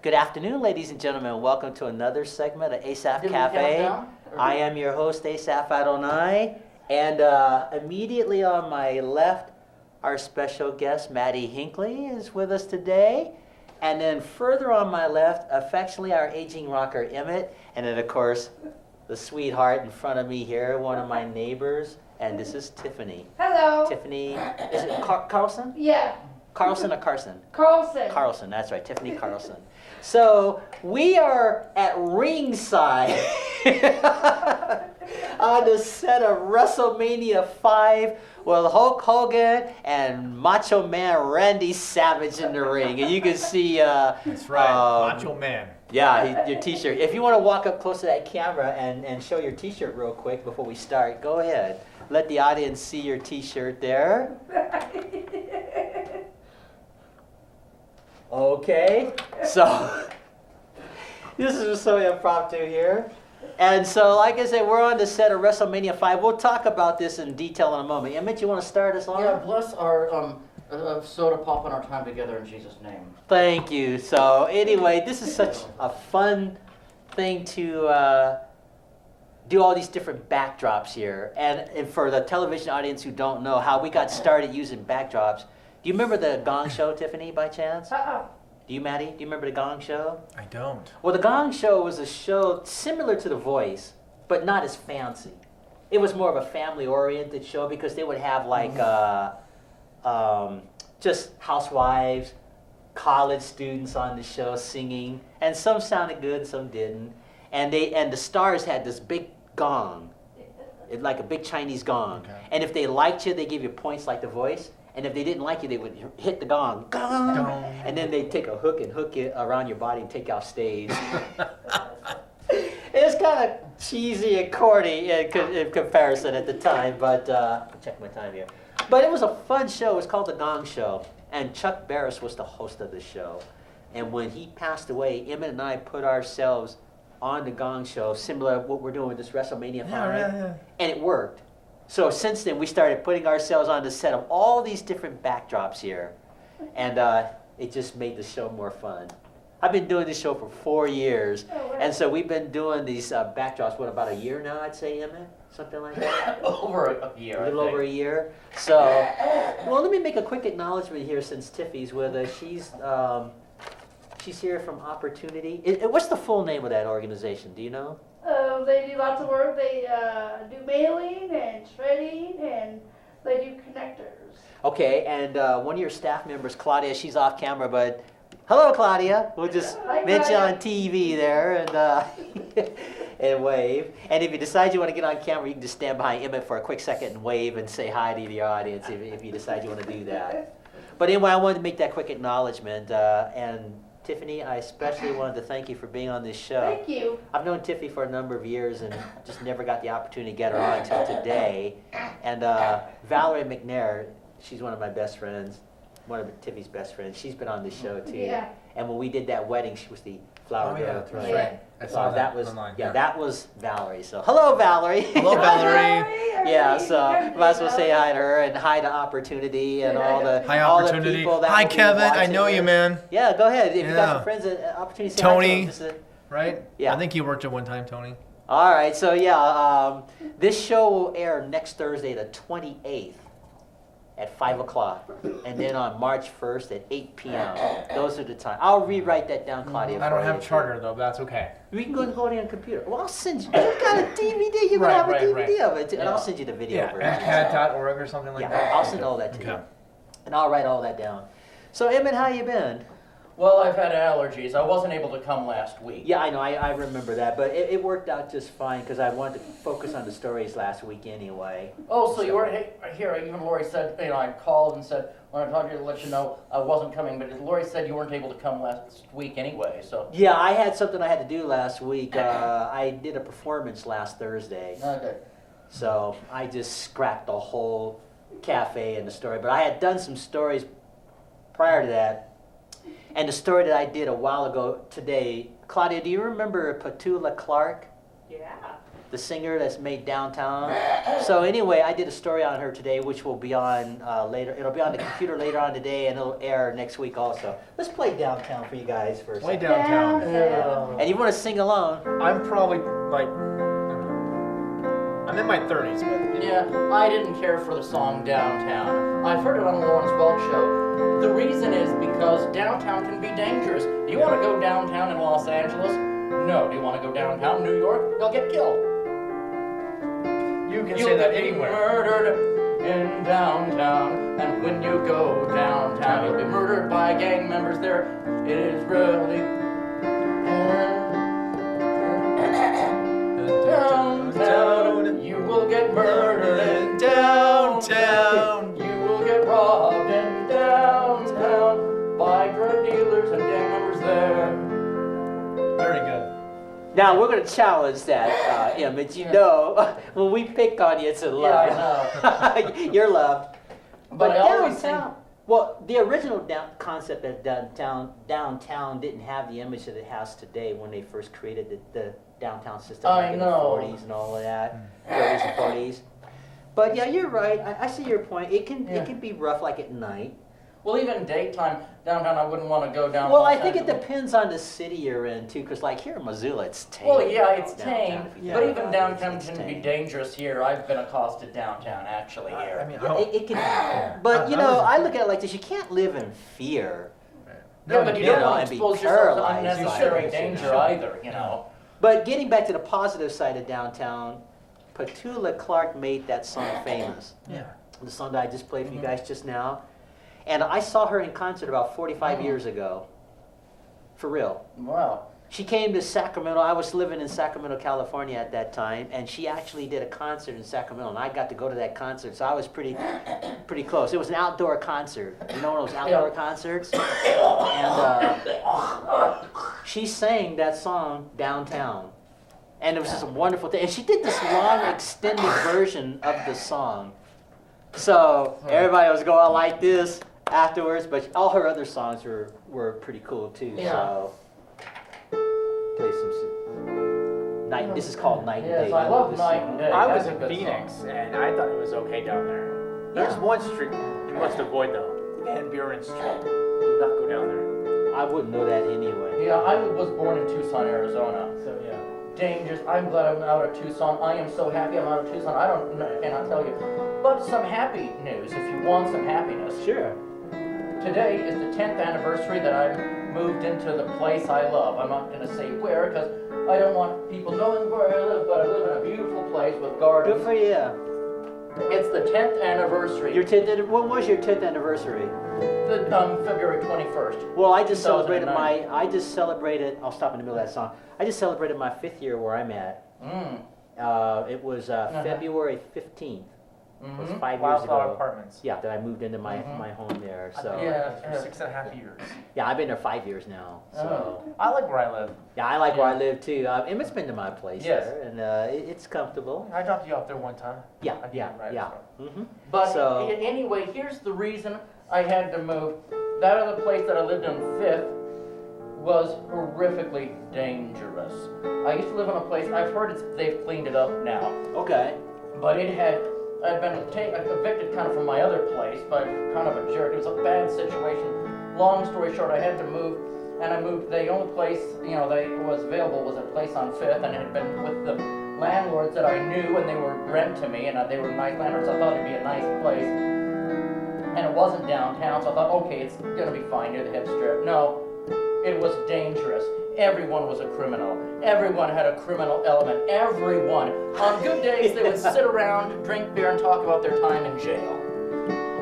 Good afternoon, ladies and gentlemen. Welcome to another segment of Asaph Did we Cafe. count down? I am your host, Asaph Adonai, and immediately on my left, our special guest, Matty Hinckley, is with us today. And then further on my left, affectionately, our aging rocker, Emmett. And then, of course, the sweetheart in front of me here, one of my neighbors. And this is Tiffany. Hello. Tiffany, is it Carlson? Yeah. Carlson or Carson? Carlson. Carlson, that's right, Tiffany Carlson. So we are at Ringside on the set of Wrestlemania V with Hulk Hogan and Macho Man Randy Savage in the ring. And you can see... That's right, Macho Man. Yeah, your t-shirt. If you want to walk up close to that camera and show your t-shirt real quick before we start, go ahead. Let the audience see your t-shirt there. Okay, so this is so impromptu here. And so, like I said, we're on the set of WrestleMania 5. We'll talk about this in detail in a moment. Emmett, you want to start us on? Yeah, bless our soda pop and our time together in Jesus' name. Thank you. So anyway, this is such a fun thing to do all these different backdrops here. And for the television audience who don't know how we got started using backdrops, do you remember the Gong Show, Tiffany, by chance? Do you, Matty? Do you remember the Gong Show? I don't. Well, the Gong Show was a show similar to The Voice, but not as fancy. It was more of a family-oriented show because they would have like just housewives, college students on the show singing, and some sounded good, some didn't. And the stars had this big gong, like a big Chinese gong. Okay. And if they liked you, they give you points like The Voice. And if they didn't like you, they would hit the gong, gong, and then they'd take a hook and hook it around your body and take you off stage. It's kind of cheesy and corny in comparison at the time, but check my time here. But it was a fun show. It was called The Gong Show, and Chuck Barris was the host of the show. And when he passed away, Emmett and I put ourselves on The Gong Show, similar to what we're doing with this WrestleMania 5, and it worked. So since then, we started putting ourselves on the set of all these different backdrops here, and it just made the show more fun. I've been doing this show for 4 years, and so we've been doing these backdrops, what, about a year now, I'd say, Emmett? Something like that? Over a year, A little over a year. So, well, let me make a quick acknowledgement here since Tiffy's with us. She's here from Opportunity. What's the full name of that organization? Do you know? They do lots of work. They do mailing and shredding, and they do connectors. Okay, and one of your staff members, Claudia, she's off camera, but hello, Claudia. We'll just mention you on TV there and and wave. And if you decide you want to get on camera, you can just stand behind Emmett for a quick second and wave and say hi to the audience if you decide you want to do that. But anyway, I wanted to make that quick acknowledgement. And Tiffany, I especially wanted to thank you for being on this show. Thank you. I've known Tiffany for a number of years and just never got the opportunity to get her on until today. And Valerie McNair, she's one of my best friends, one of Tiffany's best friends. She's been on this show too. Yeah. And when we did that wedding, she was the flower girl. That's right. Yeah. I saw that was online. that was Valerie. So hello, Valerie. Hello, Valerie. Yeah, so might as well say hi to her and hi to Opportunity and all the Hi, all the Opportunity. people that Hi, will be Kevin. I watching know you, this. man. Yeah, go ahead. If you got Yeah. some friends at Opportunity, say Tony. hi to them. Right? Yeah. I think you worked at one time, Tony. All right, so yeah, this show will air next Thursday, the 28th, at 5 o'clock, and then on March 1st at 8 p.m. Those are the times. I'll rewrite that down, Claudia. I don't for have you. Charter, though, but that's okay. We can go and go on your computer. Well, I'll send you. You got a DVD. You're gonna have a DVD of it, and I'll send you the video Yeah, version. cat.org or something like Yeah, that. I'll send all that to you, Okay. and I'll write all that down. So, Emmett, how you been? Well, I've had allergies. I wasn't able to come last week. Yeah, I know. I remember that, but it worked out just fine because I wanted to focus on the stories last week anyway. Oh, so you weren't here. Even Lori said, I called and said, when I talked to you to let you know I wasn't coming, but Lori said you weren't able to come last week anyway, so. Yeah, I had something I had to do last week. I did a performance last Thursday, Okay. so I just scrapped the whole cafe and the story. But I had done some stories prior to that, and the story that I did a while ago today. Claudia, do you remember Petula Clark? Yeah. the singer that's made Downtown. So anyway, I did a story on her today, which will be on later. It'll be on the computer later on today, and it'll air next week also. Let's play Downtown for you guys for a Way second. downtown. And you want to sing along? I'm probably like, I'm in my 30s, but Yeah, I didn't care for the song Downtown. I've heard it on the Lawrence Welk show. The reason is because downtown can be dangerous. Do you want to go downtown in Los Angeles? No. Do you want to go downtown New York? You'll get killed. you can You'll say that get anywhere. murdered in downtown. And when you go downtown, you'll be murdered by gang members there. It is really downtown. You will get murdered in Downtown. You will get robbed in downtown by drug dealers and gang members there. Very good. Now we're going to challenge that image. You know, when we pick on you, it's in love. Yeah, I know. You're loved. But I always downtown, well, the original concept of downtown didn't have the image that it has today when they first created the downtown system I like in know. the 40s and all of that, 30s and 40s. But yeah, you're right. I see your point. It can be rough like at night. Well, even daytime downtown, I wouldn't want to go down. Well, Los I think it Angeles. depends on the city you're in too, because like here in Missoula, it's tame. Well, yeah, it's Downtown, tame, if you but think even about it, downtown it's can be tame. dangerous here. I've been accosted downtown, actually, here. I mean, Yeah, it can, but you know, I look at it like this: you can't live in fear. yeah, but you you don't know, want and to be expose yourself to paralyzed by unnecessary it. danger either, you know. But getting back to the positive side of downtown, Petula Clark made that song famous. Yeah. The song that I just played for you guys just now, and I saw her in concert about 45 years ago. For real. Wow. She came to Sacramento. I was living in Sacramento, California at that time, and she actually did a concert in Sacramento, and I got to go to that concert, so I was pretty close. It was an outdoor concert. You know one of those outdoor concerts? And she sang that song downtown, and it was just a wonderful thing. And she did this long, extended version of the song. So everybody was going like this afterwards, but all her other songs were pretty cool too. Yeah. So play some night. This is called Night and Yes, Day. I love this Night song. and Day. I That's was a in good Phoenix, song. and I thought it was okay down there. There's Yeah. one street you must avoid, though. Van Buren Street. Do not go down there. I wouldn't know that anyway. Yeah, I was born in Tucson, Arizona. So, yeah. Dangerous. I'm glad I'm out of Tucson. I am so happy I'm out of Tucson. I cannot tell you. But some happy news, if you want some happiness. Sure. Today is the 10th anniversary that I moved into the place I love. I'm not going to say where because I don't want people knowing where I live, but I live in a beautiful place with gardens. Good for you. It's the 10th anniversary. Your 10th. When was your 10th anniversary? February 21st. Well, I just celebrated 2009. I'll stop in the middle of that song. I just celebrated my 5th year where I'm at. It was February 15th. It was 5 years Wildflower ago. Apartments. Yeah, that I moved into my home there. So Yeah. For 6.5 years. yeah, I've been there 5 years now. So I like where I live. yeah, I like where I live too. Emmett's been to my place Yes. there, and it's comfortable. I dropped you off there one time. Yeah, I yeah, did, right, yeah. so. Mm-hmm. But So- anyway, here's the reason I had to move. That other place that I lived in 5th was horrifically dangerous. I used to live in a place, I've heard they've cleaned it up now, Okay. but I'd been evicted kind of from my other place by kind of a jerk. It was a bad situation. Long story short, I had to move, and I moved. The only place, that was available was a place on 5th, and it had been with the landlords that I knew, and they were rent to me, and they were nice landlords. I thought it'd be a nice place. And it wasn't downtown, so I thought, okay, it's gonna be fine near the hip strip. No, it was dangerous. Everyone was a criminal. Everyone had a criminal element. Everyone. On good days, they would sit around, drink beer, and talk about their time in jail.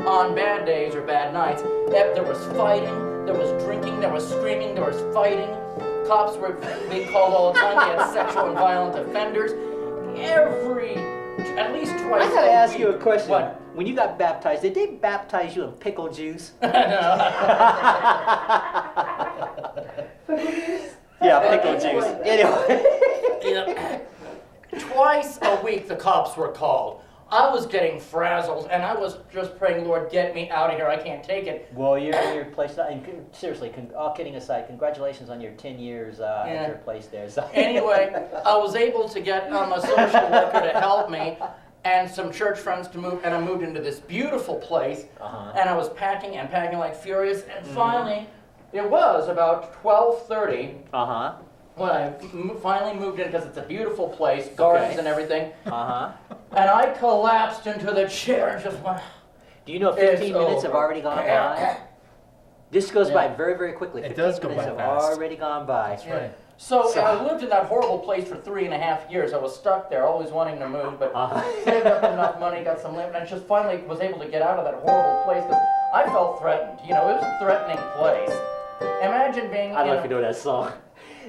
On bad days or bad nights, there was fighting, there was drinking, there was screaming, there was fighting. Cops were being called all the time. They had sexual and violent offenders. At least twice. I gotta a ask you a week. question. What? When you got baptized, did they baptize you in pickle juice? Yeah, pickle juice. Anyway. Twice a week the cops were called. I was getting frazzled, and I was just praying, Lord, get me out of here. I can't take it. Well, you're in your place now, and seriously, all kidding aside, congratulations on your 10 years at your place there. So. Anyway, I was able to get a social worker to help me, and some church friends to move, and I moved into this beautiful place, and I was packing and packing like furious, and finally, it was about 12:30 when I finally moved in, because it's a beautiful place, gardens and everything, and I collapsed into the chair and just went... Do you know 15 minutes have already gone by? This goes by very, very quickly. It does go by have fast. already gone by. That's right. So I lived in that horrible place for 3.5 years. I was stuck there, always wanting to move, but saved up enough money, got some limit, and just finally was able to get out of that horrible place because I felt threatened. You know, it was a threatening place. Imagine being I don't know if you know that song.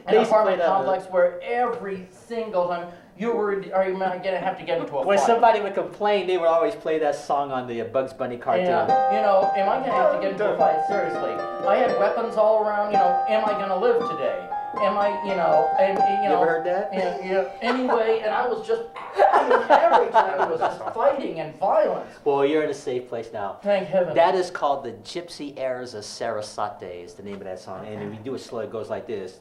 in an apartment complex where every single time you were going to have to get into a When fight. somebody would complain, they would always play that song on the Bugs Bunny cartoon. Yeah, you know, am I going to have to get into a fight? Seriously. I had weapons all around, you know, am I going to live today? Am I, you know, and, you know. You ever heard that? Yeah, anyway, and I was just, I mean, every time it was just fighting and violence. Well, you're in a safe place now. Thank heaven. That is called the Gypsy Airs of Sarasate is the name of that song. And if you do it slow, it goes like this.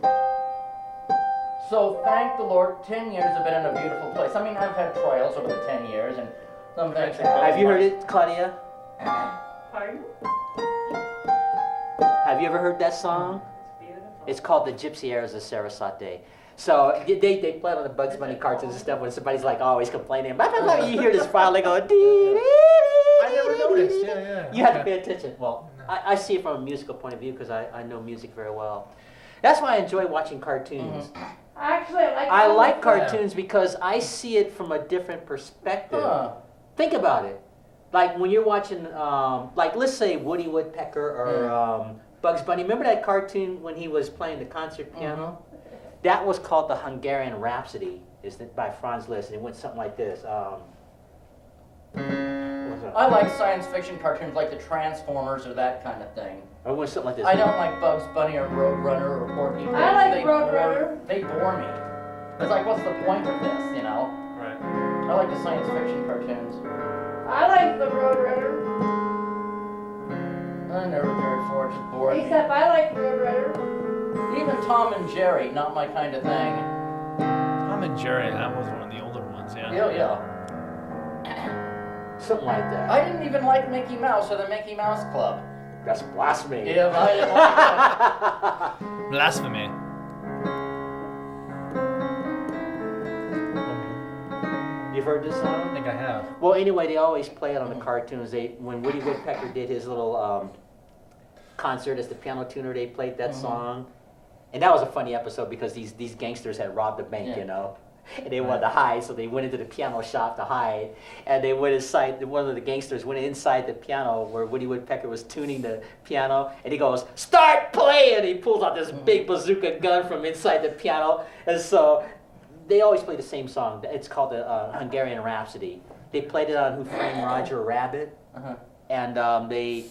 So thank the Lord, 10 years have been in a beautiful place. I mean, I've had trials over the 10 years, and some things. Have you heard it, Claudia? Pardon? Have you ever heard that song? It's beautiful. It's called the Gypsy Airs of Sarasate. So they play it on the Bugs Bunny cartoons and stuff when somebody's like always complaining. Blah, blah, blah, you hear this file, they go, dee, I never noticed. Yeah. You have to pay attention. Well, I see it from a musical point of view because I know music very well. That's why I enjoy watching cartoons. Actually, I like cartoons because I see it from a different perspective. Think about it. Like when you're watching, like let's say Woody Woodpecker or Bugs Bunny. Remember that cartoon when he was playing the concert piano? That was called the Hungarian Rhapsody, by Franz Liszt, and it went something like this. I like science fiction cartoons like the Transformers or that kind of thing. Or it went something like this. I don't like Bugs Bunny or Roadrunner or Porky. I like They Roadrunner. They bore me. It's like, what's the point of this, you know? Right. I like the science fiction cartoons. I like the Roadrunner. I never cared for it, just bored me. Except I like Roadrunner. Even Tom and Jerry, not my kind of thing. Tom and Jerry, that was one of the older ones, yeah. Yeah. Something like that. I didn't even like Mickey Mouse or the Mickey Mouse Club. That's blasphemy. Yeah, I didn't like that. Blasphemy. You've heard this I song? think I have. Well, anyway, they always play it on the cartoons. When Woody Woodpecker did his little concert as the piano tuner, they played that song. And that was a funny episode because these gangsters had robbed a bank, you know. And they wanted to hide, so they went into the piano shop to hide. And they went inside, one of the gangsters went inside the piano where Woody Woodpecker was tuning the piano. And he goes, "Start playing!" He pulls out this big bazooka gun from inside the piano. And so they always play the same song. It's called the Hungarian Rhapsody. They played it on Who Framed Roger Rabbit. And they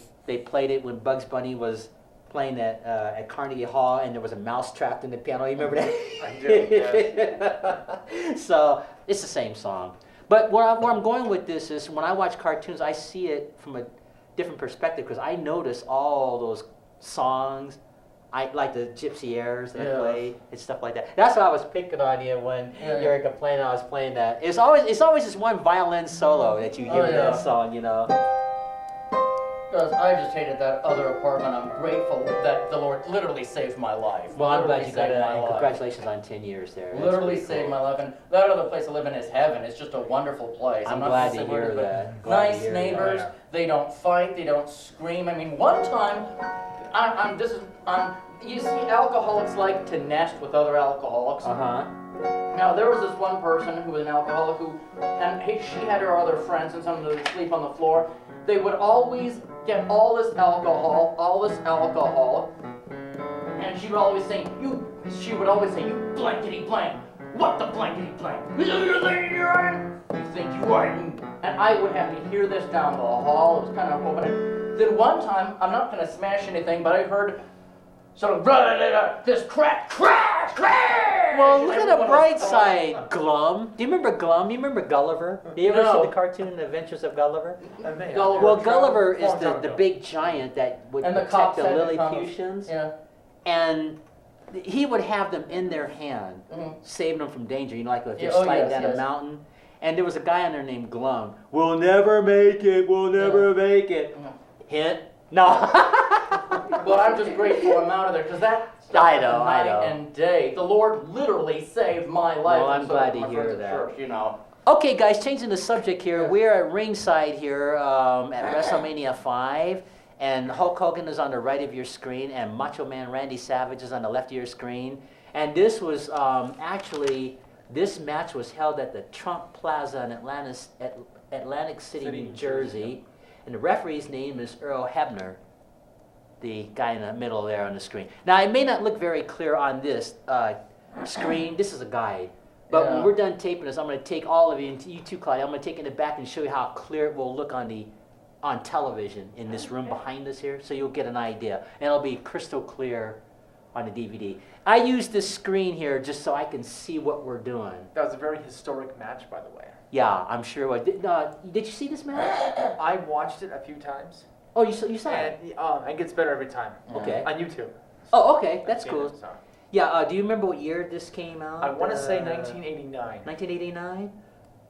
played it when Bugs Bunny was playing at Carnegie Hall, and there was a mouse trapped in the piano. You remember that? I do, yes. So it's the same song. But where I'm going with this is when I watch cartoons, I see it from a different perspective because I notice all those songs. I like the Gypsy Airs that I play and stuff like that. That's why I was picking on you when you were complaining I was playing that. It's always this one violin solo that you hear in that song, you know. Because I just hated that other apartment. I'm grateful that the Lord literally saved my life. Well, I'm glad you got Literally it, saved my and life. congratulations on 10 years there. That's Literally pretty saved cool. my life, and that other place I live in is heaven. It's just a wonderful place. I'm not glad gonna to say where it hear is, but that. Glad to Nice hear neighbors. that. They don't fight. They don't scream. I mean, one time, you see, alcoholics like to nest with other alcoholics. Now, there was this one person who was an alcoholic she had her other friends and some of them would sleep on the floor. They would always get all this alcohol, and she would always say, you blankety blank. What the blankety blank? You think you are? And I would have to hear this down the hall. It was kind of open. Then one time, I'm not going to smash anything, but I heard So this crash. Well, look at the Everyone bright was side, Glum. Do you remember Glum? You remember Gulliver? You ever No. see the cartoon Adventures of Gulliver? I may have. Gulliver. Well, Gulliver is Long time the ago. big giant that would And the protect cops the had to Lilliputians. Yeah. And he would have them in their hand, Mhm. saving them from danger. You know, like if Yeah, they're oh, sliding yes, down a yes. mountain. And there was a guy on there named Glum. We'll never make it. We'll never make it. Mhm. Hint? No. But I'm just grateful I'm out of there because that. I know, I night know. and day, the Lord literally saved my life. Well, I'm and so glad did to my hear friends at that. Church, you know. Okay, guys, changing the subject here. Yes. We're at Ringside here at Wrestlemania V, and Hulk Hogan is on the right of your screen, and Macho Man Randy Savage is on the left of your screen. And this was this match was held at the Trump Plaza in Atlantic City, New Jersey, and the referee's name is Earl Hebner, the guy in the middle there on the screen. Now, it may not look very clear on this screen. This is a guide. But when Yeah. we're done taping this, I'm going to take all of you, and you too, Claudia, I'm going to take it in the back and show you how clear it will look on television in this room behind us here, so you'll get an idea. And it'll be crystal clear on the DVD. I use this screen here just so I can see what we're doing. That was a very historic match, by the way. Yeah, I'm sure it was. Did you see this match? I watched it a few times, Oh, you saw it? and it gets better every time. Okay. On YouTube. Oh, okay, I've that's seen cool. it, so. Yeah, do you remember what year this came out? I want to say 1989. 1989?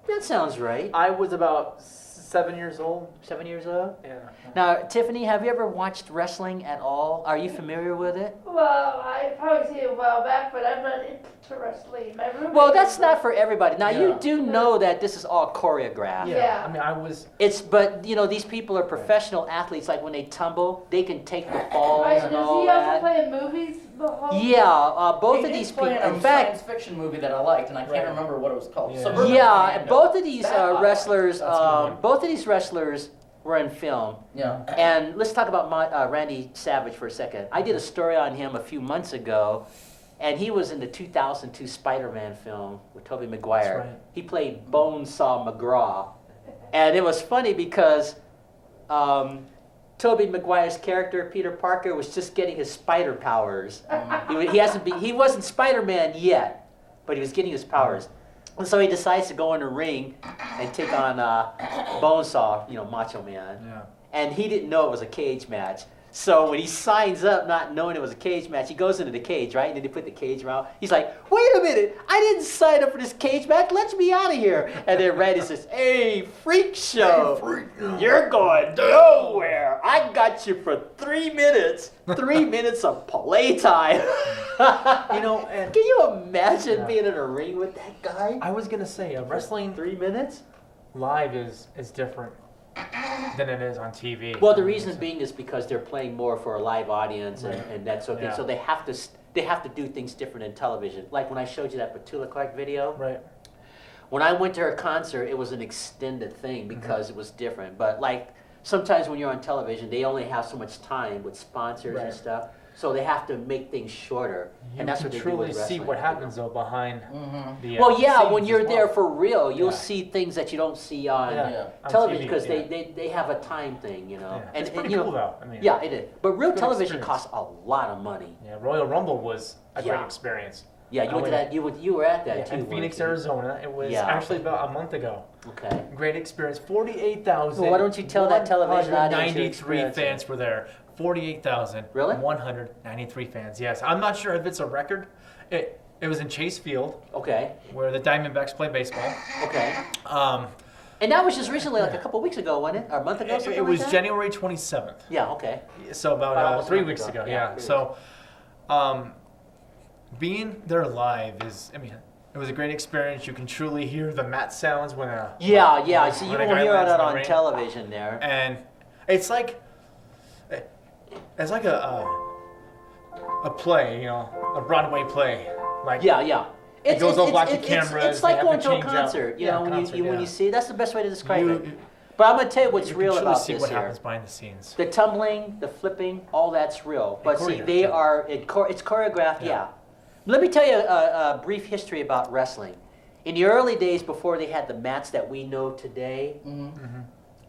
That sounds right. I was about 7 years old. 7 years old? Yeah. Now, Tiffany, have you ever watched wrestling at all? Are you familiar with it? Well, I probably see it a while back, but I'm not into wrestling. My roommate Well, that's is- not for everybody. Now, you Yeah. do know that this is all choreographed. Yeah. I mean, I was. But you know, these people are professional athletes. Like when they tumble, they can take the falls Right, and does all he also that. play in movies? Yeah, both He of did these play people. in In a fact, science fiction movie that I liked, and I can't Right. remember what it was called. Yeah. Suburban yeah, Commando. both of these That I liked. wrestlers. That's a good one. Both of these wrestlers were in film. Yeah. And let's talk about Randy Savage for a second. I did a story on him a few months ago, and he was in the 2002 Spider-Man film with Tobey Maguire. That's right. He played Bonesaw McGraw. And it was funny because Tobey Maguire's character, Peter Parker, was just getting his spider powers. He wasn't Spider-Man yet, but he was getting his powers. And so he decides to go in the ring and take on Bonesaw, Macho Man. Yeah. And he didn't know it was a cage match. So when he signs up not knowing it was a cage match, he goes into the cage, right? And then they put the cage around. He's like, wait a minute, I didn't sign up for this cage match. Let me out of here. And then Randy says, hey, freak show. You're going nowhere. I got you for 3 minutes. 3 minutes of playtime. And Can you imagine Yeah. being in a ring with that guy? I was gonna say, wrestling 3 minutes? live is different than it is on TV. Well, the reason being is because they're playing more for a live audience, and, Right. and that's okay. Yeah. So they have to do things different in television. Like when I showed you that Petula Clark video. Right. When I went to her concert, it was an extended thing because it was different. But like sometimes when you're on television, they only have so much time with sponsors and Right. stuff, so they have to make things shorter. You and that's can what they do truly with see wrestling, what you happens know. though behind Mm-hmm. the. Well, yeah, scenes when you're as there well. for real, you'll Yeah. see things that you don't see on Yeah. On television TV, because yeah. they have a time thing, Yeah. And, It's pretty you know, cool though. I mean. Yeah, it is. But real Good television experience. costs a lot of money. Yeah. Royal Rumble was a Yeah. great experience. Yeah, you I went to went- that. You were at that Yeah, too. in Phoenix, weren't you? Arizona. It was Yeah. actually about a month ago. Okay. Great experience. 48,000. Well, why don't you tell that television audience your 93 experience? fans were there. 48,000. Really? 193 fans. Yes. I'm not sure if it's a record. It was in Chase Field Okay. where the Diamondbacks play baseball. Okay. Um, And that was just recently, like a couple weeks ago, wasn't it? Or a month ago, it, something it like was that? January 27th. Yeah. Okay. So about Almost a 3 month weeks ago. ago. Yeah, Yeah. 3 So being there live it was a great experience. You can truly hear the mat sounds when a Yeah. So you when a won't guy hear lands that in the on ring. television there. And it's like a play, a Broadway play. Like Yeah. It goes all black to cameras, It's they like have going to to a change out. concert. Yeah, when concert, you yeah. see, that's the best way to describe it. you But I'm gonna tell you what's can real truly about see this what here. happens behind the scenes. The tumbling, the flipping, all that's real. But see, choreographed, they yeah. are, it's choreographed, Yeah. yeah. Let me tell you a brief history about wrestling. In the early days, before they had the mats that we know today,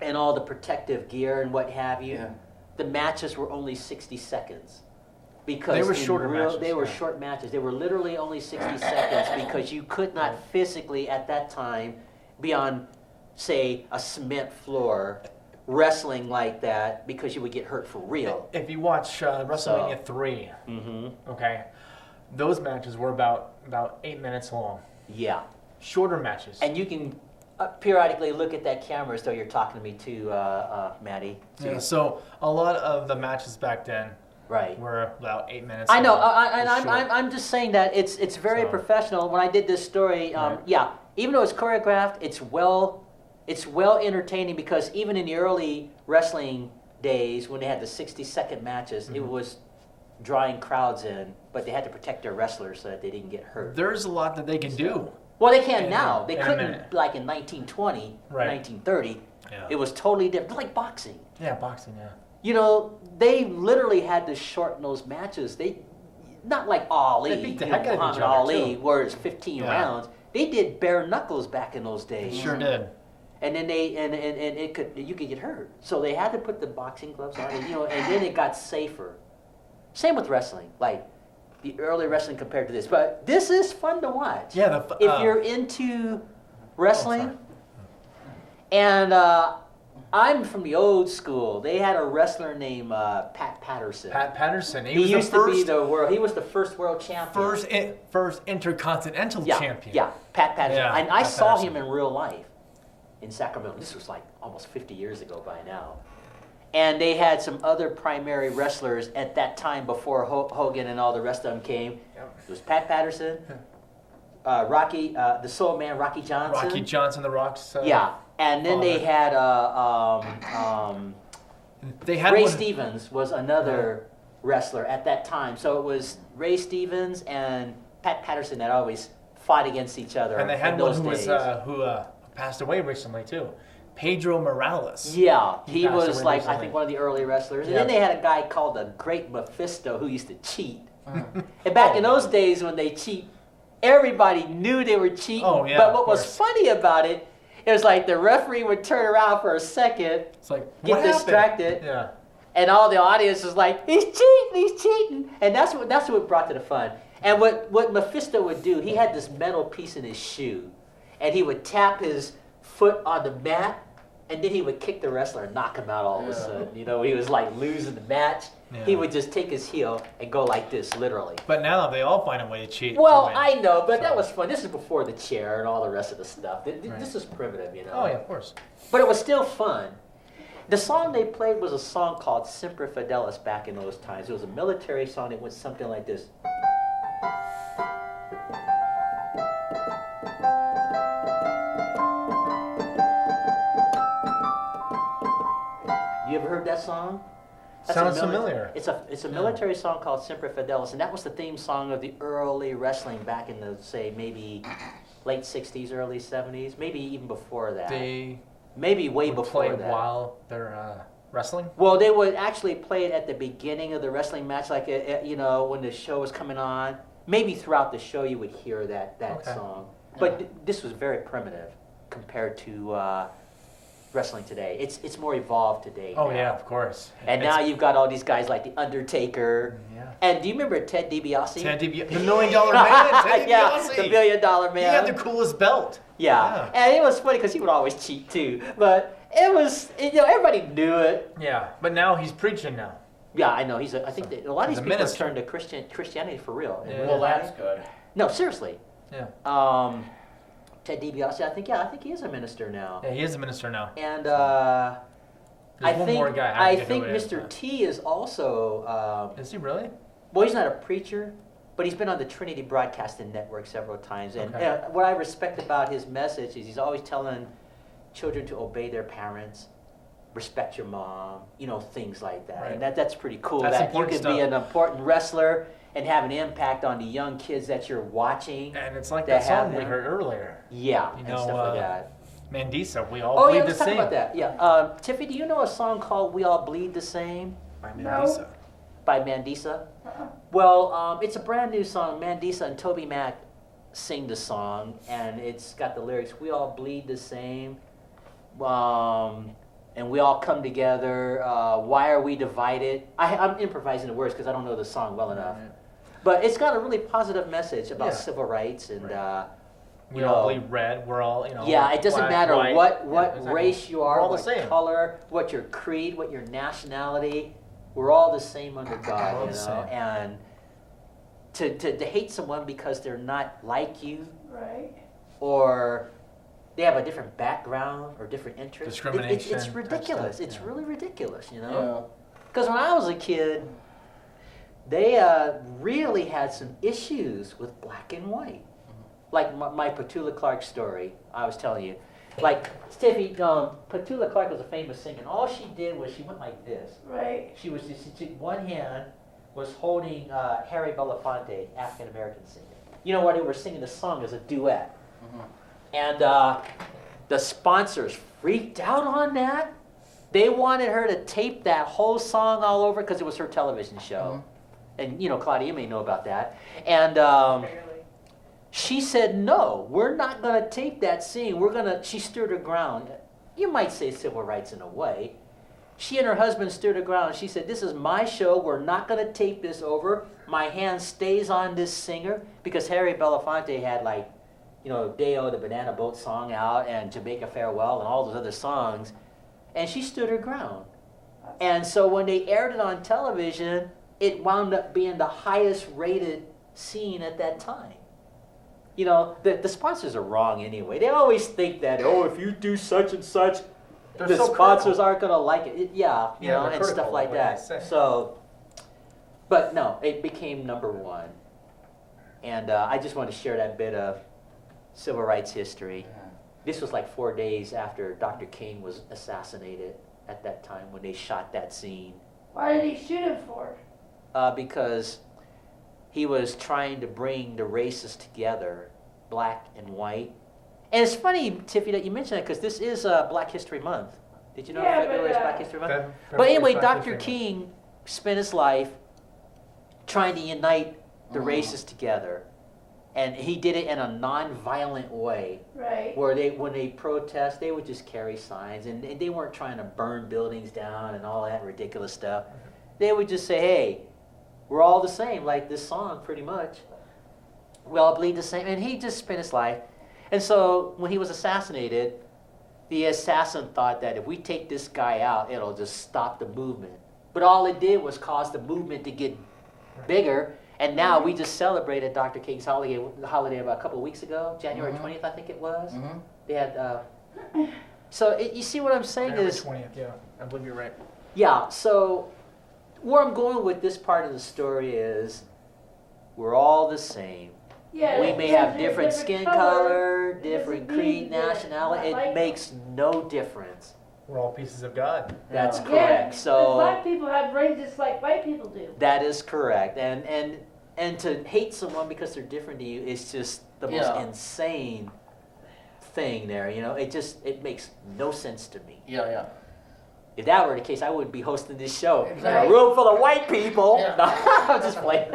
and all the protective gear and what have you, Yeah. the matches were only 60 seconds. because They were in shorter matches, They were yeah. short matches. They were literally only 60 seconds because you could not physically at that time be on, say, a cement floor wrestling like that because you would get hurt for real. If you watch WrestleMania 3, Mm-hmm. okay, those matches were about 8 minutes long. Yeah. Shorter matches. And you can periodically look at that camera as though you're talking to me too, Matty. Yeah, so a lot of the matches back then Right. were about 8 minutes. I know, long. and Just short. I'm just saying that it's very So- professional. When I did this story, Right. yeah, even though it's choreographed, it's well entertaining because even in the early wrestling days when they had the 60-second matches, it was drawing crowds in, but they had to protect their wrestlers so that they didn't get hurt. There's a lot that they can do. Well, they can in now. a- They in a couldn't minute. like in 1920, Right. 1930. Yeah. It was totally different, like boxing. Yeah, boxing, yeah. You know, they literally had to shorten those matches. They, not like Ali, They beat the you know, heck out of each Muhammad other, Ali, too. where it's 15 Yeah. rounds. They did bare knuckles back in those They days. sure did. And then you could get hurt. So they had to put the boxing gloves on, and, you know, and then it got safer. Same with wrestling, like the early wrestling compared to this. But this is fun to watch. Yeah, If you're into wrestling, sorry. and I'm from the old school. They had a wrestler named Pat Patterson. Pat Patterson. He He was used the to be first, the world. He was the first world champion. first intercontinental yeah, champion. Yeah, Pat Patterson. Yeah, and I Pat saw Patterson. him in real life in Sacramento. This was like almost 50 years ago by now. And they had some other primary wrestlers at that time before Hogan and all the rest of them came. Yep. It was Pat Patterson, Rocky, the Soul Man, Rocky Johnson. Rocky Johnson, the Rock's. Yeah, and then they father. had They had Ray one. Stevens was another wrestler at that time. So it was Ray Stevens and Pat Patterson that always fought against each other. And they had in one those who was days. who passed away recently too, Pedro Morales. Yeah, He he passed was away like, I recently. think, one of the early wrestlers. And Yeah. then they had a guy called the Great Mephisto who used to cheat. And back in those days when they cheat, everybody knew they were cheating. Oh, yeah, but what of was course. funny about it, it was like the referee would turn around for a second, It's like get what happened? distracted, Yeah. and all the audience was like, he's cheating. And that's what brought to the fun. And what Mephisto would do, he had this metal piece in his shoe, and he would tap his foot on the mat, and then he would kick the wrestler and knock him out all of a sudden. You know, he was like losing the match. Yeah. He would just take his heel and go like this, literally. But now they all find a way to cheat. Well, to win. I know, but that So- was fun. This is before the chair and all the rest of the stuff. This Right. is primitive, you know. Oh yeah, of course. But it was still fun. The song they played was a song called Semper Fidelis back in those times. It was a military song that went something like this. You ever heard that song? That's a Sounds familiar. It's a military song called Semper Fidelis, and that was the theme song of the early wrestling back in the, say, maybe late 60s, early 70s, maybe even before that. They Maybe way would before play that. while they're wrestling. Well, they would actually play it at the beginning of the wrestling match, like you know, when the show was coming on. Maybe throughout the show you would hear that Okay. song. But this was very primitive compared to wrestling today. It's more evolved today. Oh now. yeah, of course. And now you've got all these guys like The Undertaker. Yeah. And do you remember Ted DiBiase? Ted DiBiase, the $1 million man. Ted yeah, DiBiase. the $1 million man. He had the coolest belt. Yeah. And it was funny because he would always cheat too. But it was, you know, everybody knew it. Yeah, but now he's preaching now. Yeah, I know. I think that a lot of He's these a people have minister. turned to Christianity for real. Yeah. Well, that's good. No, seriously. Yeah. Ted DiBiase, I think he is a minister now. Yeah, he is a minister now. And There's I one think more guy. I forget think who it is, Mr. but- T is also. Is he really? Well, he's not a preacher, but he's been on the Trinity Broadcasting Network several times. And Okay. what I respect about his message is he's always telling children to obey their parents, respect your mom, you know, things like that. Right. And that's pretty cool. That's that you important can be stuff. an important wrestler and have an impact on the young kids that you're watching. And it's like That that song we happened. heard earlier. Yeah, You and know, stuff like that. Mandisa, we all Oh bleed yeah, the let's talk same. about that. Yeah, Tiffany, do you know a song called "We All Bleed the Same" By No. Mandisa. by Mandisa? Uh-uh. Well, it's a brand new song. Mandisa and Toby Mac sing the song, and it's got the lyrics, "We all bleed the same." and we all come together. Why are we divided? I'm improvising the words because I don't know the song well enough. But it's got a really positive message about Yeah. civil rights and We you all know, bleed red. We're all, yeah, it doesn't black, matter white. what Yeah, exactly. race you are, We're all the what same. color, what your creed, what your nationality. We're all the same under God, We're all you the know. same. And to hate someone because they're not like you, Right. or they have a different background or different interests, Discrimination it's type ridiculous. stuff, It's yeah. really ridiculous, you Yeah. know. Because when I was a kid, they really had some issues with black and white. Like my Petula Clark story I was telling you. Like, Stiffy, Petula Clark was a famous singer, and all she did was she went like this. Right. She one hand was holding Harry Belafonte, African American singer. You know what? They were singing the song as a duet. And the sponsors freaked out on that. They wanted her to tape that whole song all over because it was her television show. And, you know, Claudia, you may know about that. And Barely. she said, no, we're not going to tape that scene. She stood her ground. You might say civil rights in a way. She and her husband stood her ground. She said, this is my show. We're not going to tape this over. My hand stays on this singer. Because Harry Belafonte had, like, you know, Deo, the Banana Boat song out, and Jamaica Farewell, and all those other songs. And she stood her ground. And so when they aired it on television, it wound up being the highest rated scene at that time. You know, the sponsors are wrong anyway. They always think that, oh, if you do such and such, They're the so sponsors critical. aren't going to like it. Yeah, you Yeah, know, they're and critical stuff like of what that. they say. So, but no, it became #1. And I just want to share that bit of civil rights history. This was like 4 days after Dr. King was assassinated at that time when they shot that scene. Why did he shoot him for? Because he was trying to bring the races together, black and white. And it's funny, Tiffy, that you mentioned that because this is Black History Month. Did you know Yeah, February is but, Black History Month? But February anyway, is Black Dr. History Month. King spent his life trying to unite the races together. And he did it in a non-violent way. Right. Where when they protest, they would just carry signs, and they weren't trying to burn buildings down and all that ridiculous stuff. They would just say, hey, we're all the same, like this song pretty much. We all bleed the same, and he just spent his life. And so when he was assassinated, the assassin thought that if we take this guy out, it'll just stop the movement. But all it did was cause the movement to get bigger. And now we just celebrated Dr. King's holiday about a couple of weeks ago, January 20th, I think it was. They had, so you see what I'm saying January is, 20th, yeah. I believe you're right. yeah, so where I'm going with this part of the story is we're all the same. Yeah. We may have different skin color, different doesn't creed, mean that nationality. not like It makes no difference. We're all pieces of God. That's Yeah. correct. Yeah, So black people have brains just like white people do. that is correct. And to hate someone because they're different to you is just the most Yeah. insane thing there. You know, it makes no sense to me. Yeah. If that were the case, I wouldn't be hosting this show. In Exactly. a room full of white people. Yeah. No, I'm just playing.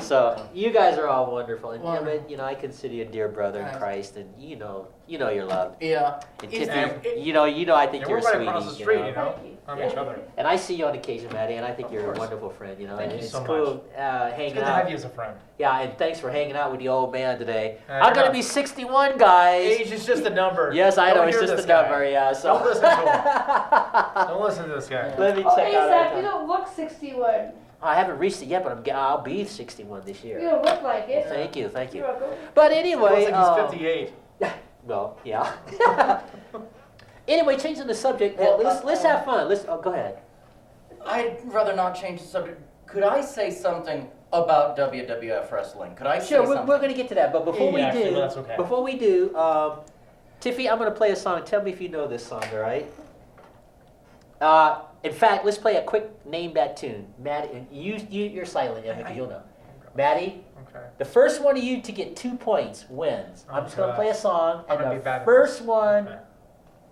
So you guys are all wonderful, and Wonderful. Emmett, you know, I consider you a dear brother in Thanks. Christ, and you know you're loved. Yeah. And Is Tiffany, there- you know, I think Yeah, you're we're a right sweetie. across the street, you know, Thank you. on each other. And I see you on occasion, Matty, and I think Of you're a course. wonderful friend. You know, Thank and you it's so cool It's hanging good to out. have you as a friend. Yeah, and thanks for hanging out with the old man today. I I'm gonna know. be 61, guys. Age is just a number. Yes, I Don't know, it's hear just this a guy. number, yeah. So. Don't listen to him. Don't listen to this guy. Let me Oh, check out Asaph, our you time. don't look 61. I haven't reached it yet, but I'll be 61 this You year. don't look like it. Thank you, thank You're you. welcome. But It anyway, looks like he's 58. well, yeah. Anyway, changing the subject. Well, let's have fun. Go ahead. I'd rather not change the subject. Could I say something about WWF wrestling? Could I say Sure, something? we're going to get to that, but before Yeah, we actually, do, that's okay. Tiffy, I'm going to play a song. Tell me if you know this song, all right? In fact, let's play a quick name that tune. Matty, and you're silent, Emmett, 'cause you'll know. Matty, Okay. the first one of you to get 2 points wins. I'm just going to play a song, I'm and gonna be the bad at first this. one, Okay.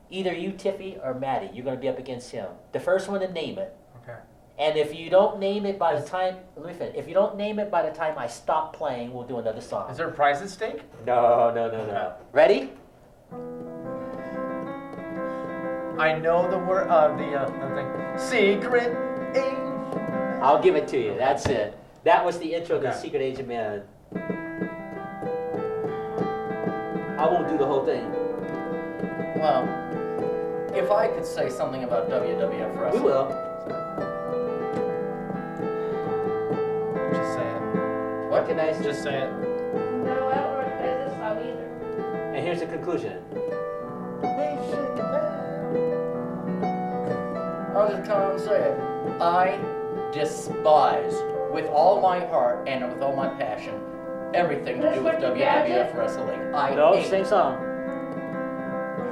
either you, Tiffy, or Matty, you're going to be up against him. The first one to name it. Okay. And if you don't name it by the time, let me finish. If you don't name it by the time I stop playing, we'll do another song. Is there a prize at stake? No. Ready? I know the word the thing. Secret Agent. I'll give it to you. That's it. That was the intro to Okay. Secret Agent Man. I won't do the whole thing. Well, if I could say something about WWF We wrestling. will. Just say it. What can I say? Just say it. No, I don't recognize this song either. And here's the conclusion. I'll just come out and say it. I despise, with all my heart and with all my passion, everything to do with Mr. WWF Gadget? wrestling. I No, hate same song.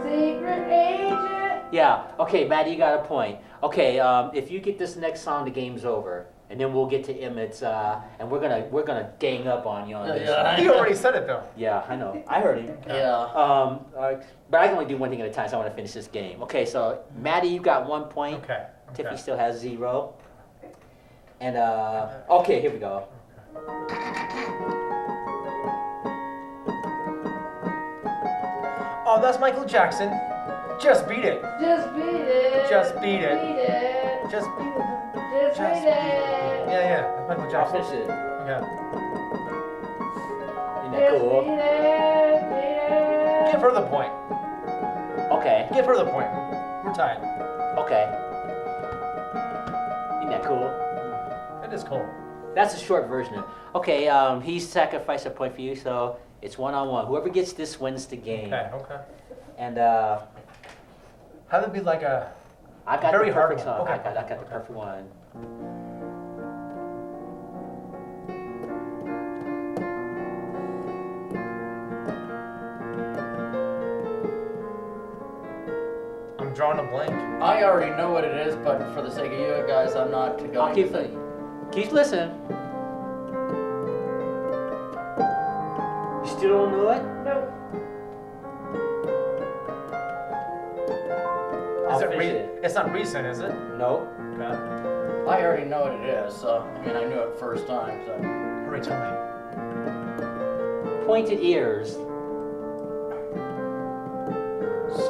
Secret Agent. Yeah. Okay, Matty, you got a point. Okay, if you get this next song, the game's over, and then we'll get to Emmett's, and we're gonna gang up on you on this. Yeah. He already said it though. Yeah, I know. I heard him. Yeah. But I can only do one thing at a time, so I want to finish this game. Okay, so Matty, you got 1 point. Okay. Tiffany Okay. still has 0. And okay, here we go. Oh, that's Michael Jackson. Just beat it. Just beat it. Just beat it. Beat it. Just beat it. Just Just beat beat it. Yeah, that's Michael I'll Jackson. finish it. Okay. Isn't that Just cool? beat it. Beat it. Give her the point. Okay, Give her the point. We're tied. okay. Isn't that cool? It is cool. That's a short version of it. Okay, he sacrificed a point for you, so it's 1-on-1. Whoever gets this wins the game. Okay. Okay. And Have it be like a. I got Very the hard perfect one. song. Okay, I got okay, the okay. perfect one. I'm drawing a blank. I already know what it is, but for the sake of you guys, I'm not going I'll keep to. Keep listening. You still don't know it? Nope. I'll Is it finish it. It's not recent, is it? No. Okay. I already know what it is, so I mean I knew it first time. So. Hurry, tell me. Pointed ears.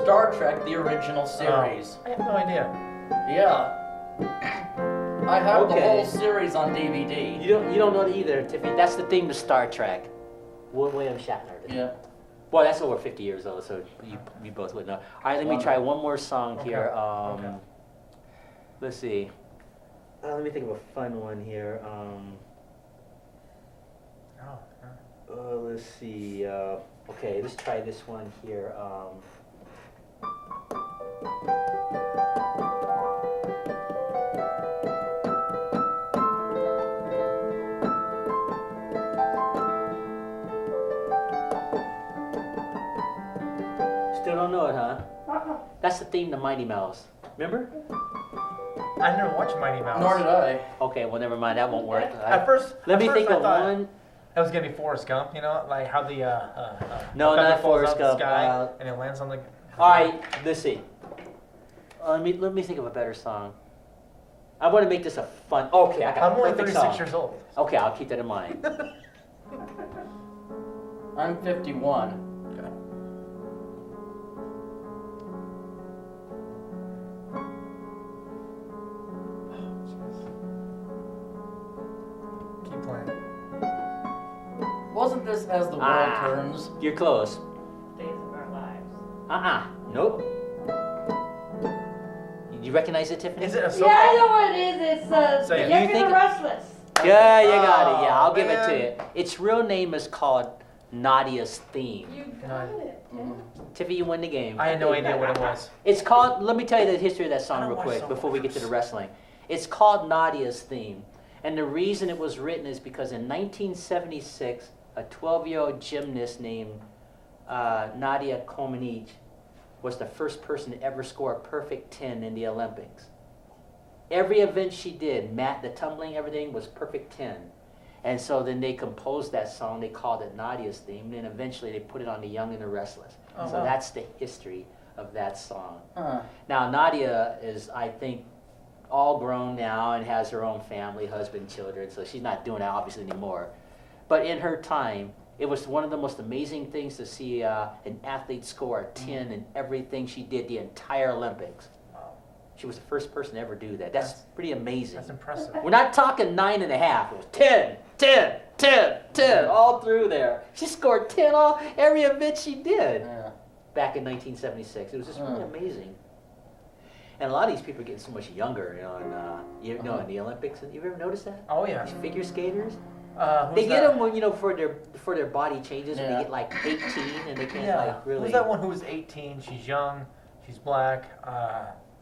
Star Trek, the original series. I have no idea. Yeah. I have the Okay. whole series on DVD. You don't know it either, Tiffany. That's the theme of Star Trek. William Shatner. Yeah. Well, that's over 50 years old, so you both would know. All right, let me try one more song Okay. here. Okay. Let's see. Let me think of a fun one here. Let's see. Okay, let's try this one here. Still don't know it, huh? That's the theme to Mighty Mouse. Remember? I never watched Mighty Mouse. Nor did I. Okay, well, never mind. That won't work. Let Let me think I of thought one. It was gonna be Forrest Gump, you know, like how the No, feather not falls Forrest out the Gump, sky and it lands on the. All right, let's see. Let me think of a better song. I want to make this a fun. Okay, I got I'm a only perfect 36 song. years old. Okay, I'll keep that in mind. I'm 51. Keep playing. Wasn't this As the World Ah. Turns? You're close. Days of our lives. Nope. You recognize it, Tiffany? Is it a Yeah, song? I know what it is. It's Say it. Young You and think- the Restless. Yeah, you got it. Yeah, Oh, I'll give it to man. you. Its real name is called Nadia's Theme. You got it. Tiffany, you win the game. I had no idea what it was. It's called, let me tell you the history of that I song don't real watch quick song before we get to the videos. wrestling. It's called Nadia's Theme. And the reason it was written is because in 1976, a 12-year-old gymnast named Nadia Comaneci was the first person to ever score a perfect 10 in the Olympics. Every event she did, the tumbling, everything was perfect 10. And so then they composed that song, they called it Nadia's Theme, and then eventually they put it on The Young and the Restless. Oh, So wow. that's the history of that song. Huh. Now, Nadia is, I think, all grown now and has her own family, husband, children, so she's not doing that obviously anymore. But in her time, It was one of the most amazing things to see an athlete score a 10 in everything she did the entire Olympics. Wow. She was the first person to ever do that. That's pretty amazing. That's impressive. We're not talking 9.5. It was 10, 10, 10, 10, all through there. She scored 10 every event she did Yeah. back in 1976. It was just really amazing. And a lot of these people are getting so much younger, in the Olympics. You've ever noticed that? Oh yeah. These figure skaters. Who's They get that? them when for their body changes when Yeah. they get like 18 and they can't Yeah. like really. Who's that one who's 18? She's young. She's black.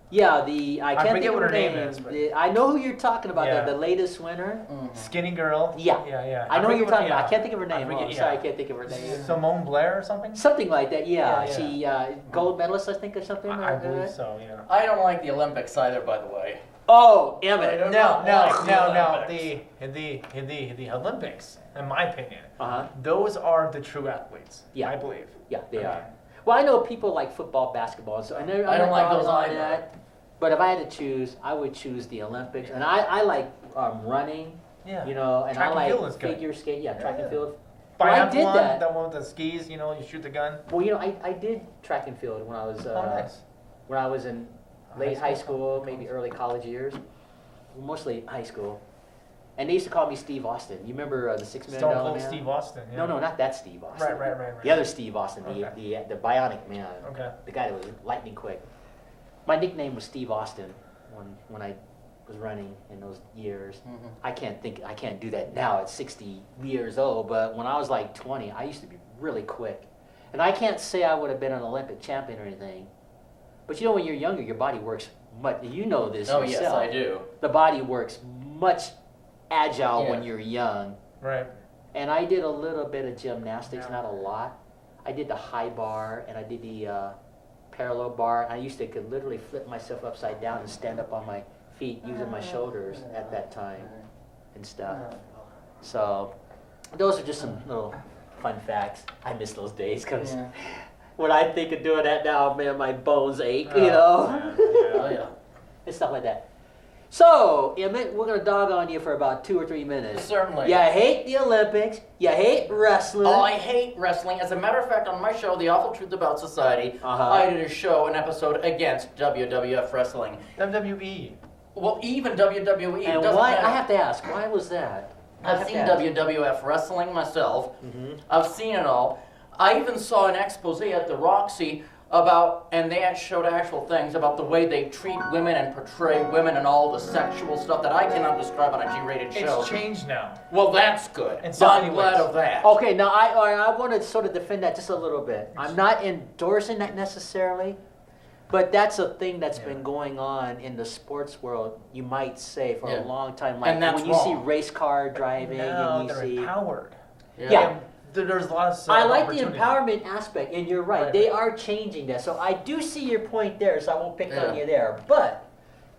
Yeah, I can't forget think of what her her name name. is, but- I know who you're talking about. Yeah. The latest winner. Skinny girl. Yeah. Yeah. I know who forget you're talking about. yeah. I can't think of her name. forget, I'm sorry, I can't think of her name. Simone Blair or something? Something like that. Yeah, Yeah, she gold medalist, I think, or something. I like believe that. so, yeah. I don't like the Olympics either, by the way. Oh, I Emmett. don't No, like the the Olympics, in my opinion, Uh-huh. those are the true athletes. Yeah. I believe. Yeah, they Okay. are. Well, I know people like football, basketball, so I don't like those either. that. But if I had to choose, I would choose the Olympics. And I like running, Yeah. and Track I and like field is good. figure skate. Yeah, track and Yeah. field. Well, I did that. That one with the skis, you shoot the gun. Well, I did track and field when I was Oh, nice. when I was in late High high school. school, maybe early college years, mostly high school. And they used to call me Steve Austin. You remember the $6 Million Stone Cold Man? Steve Austin. Yeah. No, not that Steve Austin. Right. The other Steve Austin, Okay. the Bionic Man, Okay. the guy that was lightning quick. My nickname was Steve Austin when I was running in those years. Mhm. I can't do that now at 60 years old, but when I was like 20, I used to be really quick. And I can't say I would have been an Olympic champion or anything, but when you're younger, your body works much, this Oh, yourself. yes, I do. The body works much agile when Yes. you're young. Right. And I did a little bit of gymnastics, not a lot. I did the high bar and I did the parallel bar. I used to could literally flip myself upside down and stand up on my feet using my shoulders at that time and stuff. So those are just some little fun facts. I miss those days because Yeah. when I think of doing that now, man, my bones ache, Oh, Oh, yeah. and stuff like that. So, Emmett, we're going to dog on you for about 2 or 3 minutes. Certainly. You hate the Olympics. You hate wrestling. Oh, I hate wrestling. As a matter of fact, on my show, The Awful Truth About Society, Uh-huh. I did an episode against WWF wrestling. WWE. Well, even WWE. And doesn't why? matter. I have to ask, why was that? I've seen WWF wrestling myself. Mm-hmm. I've seen it all. I even saw an expose at the Roxy about, and they showed actual things about the way they treat women and portray women and all the sexual stuff that I cannot describe on a G-rated show. It's changed now. Well, that's good. In so I'm many glad ways. of that. Okay, now I want to sort of defend that just a little bit. I'm not endorsing that necessarily, but that's a thing that's been going on in the sports world, you might say, for Yeah. a long time. Like And that's when you see wrong. race car driving Now and you they're see... empowered. Yeah. There's a lot of I like the opportunity. empowerment aspect, and you're right. Right. They are changing that. So I do see your point there, so I won't pick on Yeah. you there. But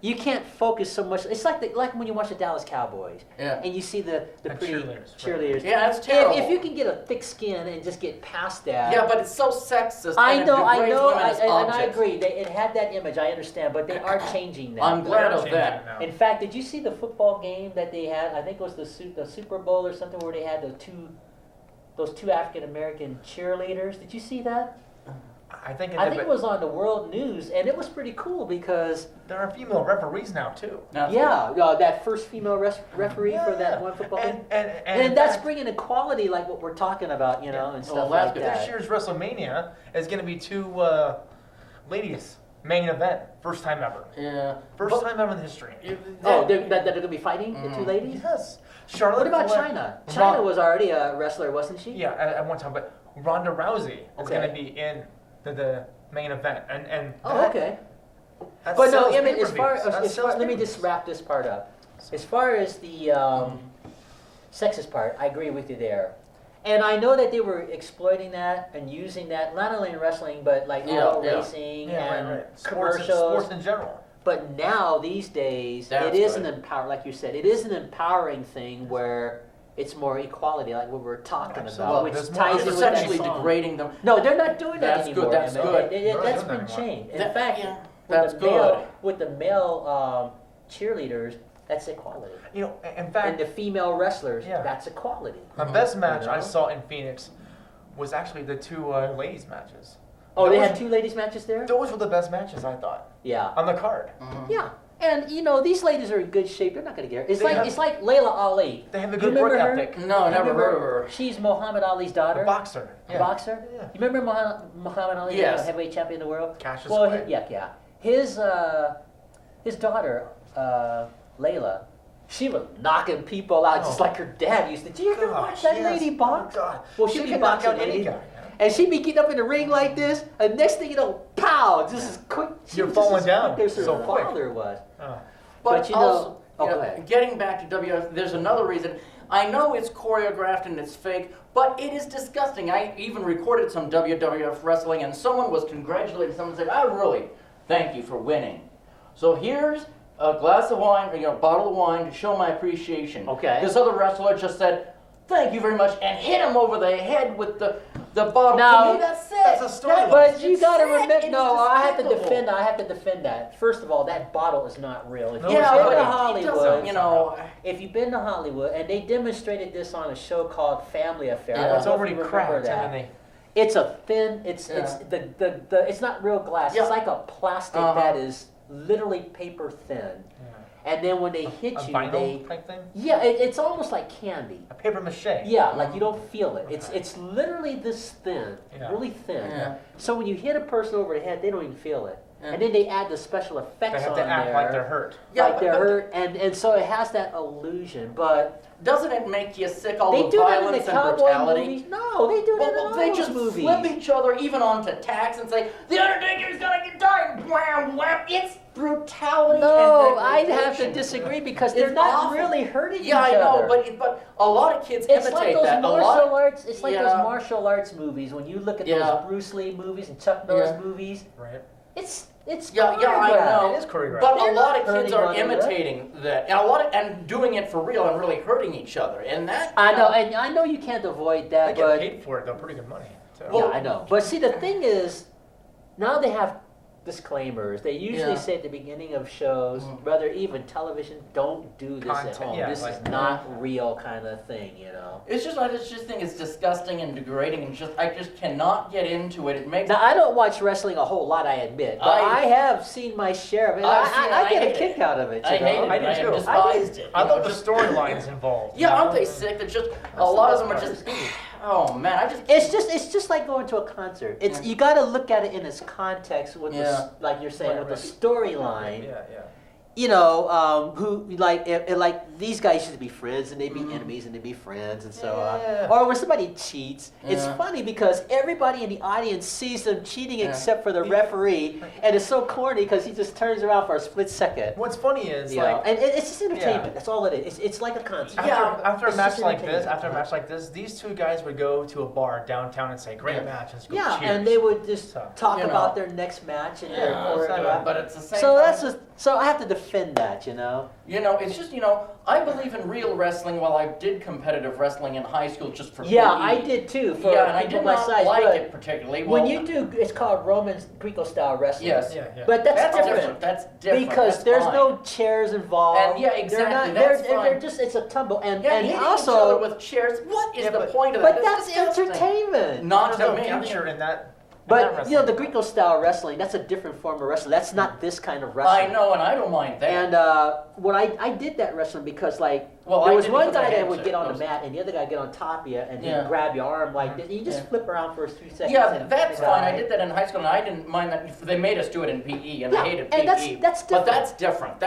you can't focus so much. It's like when you watch the Dallas Cowboys, Yeah. and you see the And pretty cheerleaders, cheerleaders. Yeah, that's terrible. If you can get a thick skin and just get past that. Yeah, but it's so sexist. I and it know, degrades women as and I objects. agree. It had that image, I understand, but they are changing that. I'm glad They're of changing that. it now. In fact, did you see the football game that they had? I think it was the Super Bowl or something where they had those two African American cheerleaders. Did you see that? I think It was on the world news, and it was pretty cool because there are female referees now too. That's that first female referee for that one football game. And in that's fact, bringing equality, like what we're talking about, and stuff Well, like that's good. that. this year's WrestleMania is going to be 2 ladies main event, first time ever, Yeah. first time ever in history. Oh, that they're going to be fighting the two ladies. Yes, Charlotte. What about Flair- China? China was already a wrestler, wasn't she? Yeah, at one time, but Ronda Rousey is Okay. going to be in the main event, and Oh, that- okay. that But no, sells I mean, as pay-per-views. far That as sells let me pay-per-views. just wrap this part up. As far as the sexist part, I agree with you there. And I know that they were exploiting that and using that not only in wrestling but like auto racing Yeah, and right. commercials. Sports in general. But now these days, That's it is good. an like you said, it is an empowering thing where it's more equality, like what we're talking Absolutely. about, Well, which there's more ties It's in with that essentially song. degrading them. No, they're not doing that That's good, anymore. that's Emmett. good. They're not That's doing been that changed. In That- fact, yeah, with that's the good. male, with the male cheerleaders, That's equality. You know, in And fact, the female wrestlers, Yeah. that's equality. the best match You I know? saw in Phoenix was actually the two ladies matches. Oh, they Those- had 2 ladies matches there? Those were the best matches, I thought, Yeah. on the card. Yeah. And you know, these ladies are in good shape. They're not going to get hurt. It's They like have- it's like Layla Ali. They have a You good remember work her? ethic. No, I never heard of her. She's Muhammad Ali's daughter. The boxer. A Yeah. boxer. Yeah. You remember Muhammad Ali, Yes. the heavyweight champion of the world? Cassius Well, Clay. yeah. His daughter, Layla, she was knocking people out just Oh. like her dad used to. Did you ever Gosh, watch that yes. lady box? Oh, God. Well, She she'd be can knock boxing out any ladies, guy, man. and she'd be getting up in the ring like this, and next thing you know, pow, just as quick. She You're was just falling as down quick as her so quick. father was. Oh. But you know- also, oh, you go know, ahead. getting back to WWF, there's another reason. I know it's choreographed and it's fake, but it is disgusting. I even recorded some WWF wrestling, and someone was congratulating someone saying, "I really thank you for winning. So here's a glass of wine, a bottle of wine to show my appreciation." Okay. This other wrestler just said, "Thank you very much," and hit him over the head with the bottle. Now- To me, that's it. That's a storyline. But you It's gotta sick. remember. It's No, I have to despicable. defend. I have to defend that. First of all, that bottle is not real. If No, you've it's been not. to it doesn't, Hollywood, if you've been to Hollywood, and they demonstrated this on a show called Family Affair. I Yeah. don't It's know if already you remember cracked, that. and then It's a thin. It's Yeah. it's not real glass. Yeah. It's like a plastic Uh-huh. that is literally paper thin. And then when they hit a you, vinyl they type thing, it's almost like candy. a paper mache. Yeah, like you don't feel it. Okay. It's literally this thin, Yeah. really thin. Yeah. So when you hit a person over the head, they don't even feel it. Yeah. And then they add the special They effects have on to act there, like they're hurt. Yeah, like they're but- hurt, and so it has that illusion. But Doesn't it make you sick, all they the do that in violence the and cowboy brutality? movies. No, they do that in Well, all they those just movies. flip each other even onto tacks and say, "The Undertaker's gonna get tired." Wham, wham. It's brutality. No, and I'd have to degradation. disagree because It's they're not awful. really hurting Yeah, I each know, other. but a lot of kids It's like imitate those that. martial arts. It's like Yeah. those martial arts movies. When you look at Yeah. those Bruce Lee movies and Chuck Norris Yeah. movies, Right. it's Yeah, I choreographed. know. It is choreographed. But They're a lot not of kids hurting are one another. imitating that, and doing it for real and really hurting each other. And that I know, and I know you can't avoid They that, get but paid for it, though, pretty good money. Too. yeah, I know. But see, the thing is, now they have disclaimers. They usually Yeah. say at the beginning of shows, Mhm. whether even television, don't do this at Content, home. yeah, This is like- not real kind of thing, you know. I just think it's disgusting and degrading, and I just cannot get into it. It makes Now I don't watch wrestling a whole lot, I admit, but I have seen my share of it. I've seen it. I I get a hate kick it. out of it. I you know? hated it. I do I too. despised it. I you know, love the storylines involved. Yeah, you aren't know? they sick? They're just That's a lot the of them are best just. Oh man, I just. It's just like going to a concert. It's Yeah. you got to look at it in its context with the Yeah. like you're saying Right, with the right. storyline. Yeah, yeah. You know, who like these guys used to be friends and they'd be Mhm. enemies and they'd be friends and so Yeah. on. Or when somebody cheats, it's Yeah. funny because everybody in the audience sees them cheating Yeah. except for the referee, and it's so corny because he just turns around for a split second. What's funny is, You know, like, and it's just entertainment. Yeah. That's all it is. It's like a concert. after, Yeah, after a it's match just like this, entertainment. after a match like this, these two guys would go to a bar downtown and say, "Great Yeah. match," and just go, Yeah, "Cheers." and they would just So, talk you know. about their next match and their Yeah, it's not choreograph. But it's the same. So time. that's just so I have to defend that, you know. It's just I believe in real wrestling. While I did competitive wrestling in high school, just for Yeah, PE. I did too. For Yeah, and I people did my not size, like but it particularly. when Well, you do, it's called Roman Greco-style wrestling. Yes. Yeah, yeah. But that's, That's different. different. That's different. Because That's there's fine. no chairs involved. And yeah, They're exactly, not, that's they're fine. just it's a tumble, and Yeah, and hitting each other also, with chairs. What is Yeah, the but- point of that? but that's disgusting. entertainment. Not There's to no me. I future mean, in that. But the Greco-style wrestling, that's a different form of wrestling. That's not this kind of wrestling. I know, and I don't mind that. And when I did that wrestling because there I was did one because I guy that had would to. get on the Those- mat and the other guy would get on top of you and Yeah. he'd grab your arm like this. And you just Yeah. flip around for 3 seconds. Yeah, and that's die. fine. I did that in high school, and I didn't mind that. They made us do it in PE, and Yeah, I hated PE. and that's But different. that's different.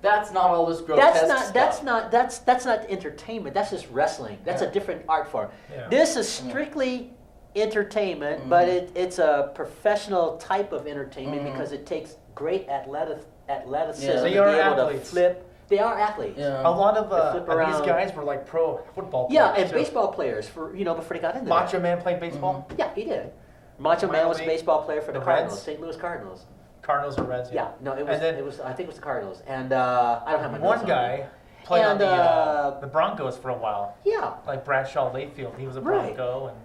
That's not all this grotesque That's stuff. not entertainment. That's just wrestling. That's Yeah. a different art form. Yeah. This is strictly entertainment, Mhm. but it's a professional type of entertainment Mhm. because it takes great athleticism Yeah. to They be are able athletes. to flip. They are athletes. Yeah. A lot of They flip these around. guys were like pro football players. Yeah, and too. baseball players before they got into Macho that. Man played baseball. Yeah, he did. Macho Man was a Minor league, baseball player for the the Cardinals, Reds. St. Louis Cardinals. Cardinals or Reds. Yeah, no, it was. And then- It was. I think it was the Cardinals, and I don't have my One notes on it. guy played on And, the Broncos for a while, Yeah. like Bradshaw Layfield. He was a Right. Bronco, and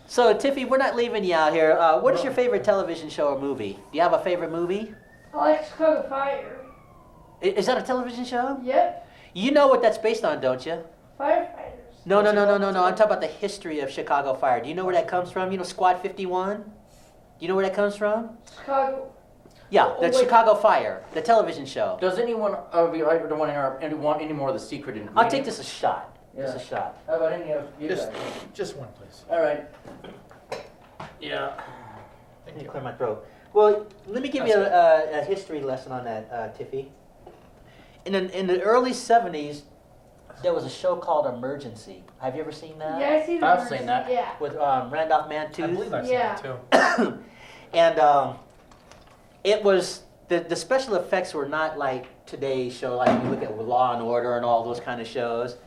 So Tiffy, we're not leaving you out here. What is your favorite television show or movie? Do you have a favorite movie? I like Chicago Fire. Is that a television show? Yep. You know what that's based on, don't you? Firefighters. No. I'm talking about the history of Chicago Fire. Do you know where that comes from? You know Squad 51? Do you know where that comes from? Chicago. Yeah, the wait. Chicago Fire, the television show. Does anyone of you, I don't want to interrupt, want any more of the secret ingredients? I'll take this a shot. Yeah. Just a shot. How about any of you guys? Just one, please. All right. Yeah. Let me clear my throat. Well, let me give you a history lesson on that, Tiffy. In the early 70s, there was a show called Emergency. Have you ever seen that? Yeah, I see the I've seen that. Yeah. With Randolph I Mantooth. believe I've seen Yeah. that too. And it was, the special effects were not like today's show, like you look at Law and Order and all those kind of shows.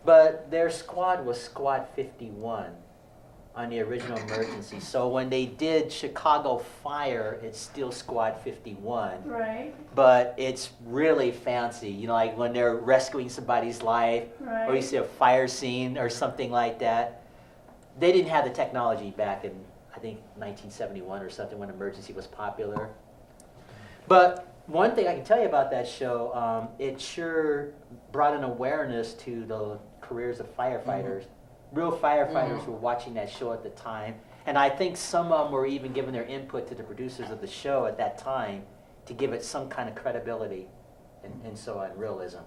But their squad was Squad 51 on the original Emergency. So when they did Chicago Fire, it's still Squad 51. Right. But it's really fancy, you know, like when they're rescuing somebody's life, or you Right. see a fire scene or something like that. They didn't have the technology back in, I think, 1971 or something when Emergency was popular. But one thing I can tell you about that show, it sure brought an awareness to the careers of firefighters. Real firefighters were watching that show at the time. And I think some of them were even giving their input to the producers of the show at that time to give it some kind of credibility and so on, realism.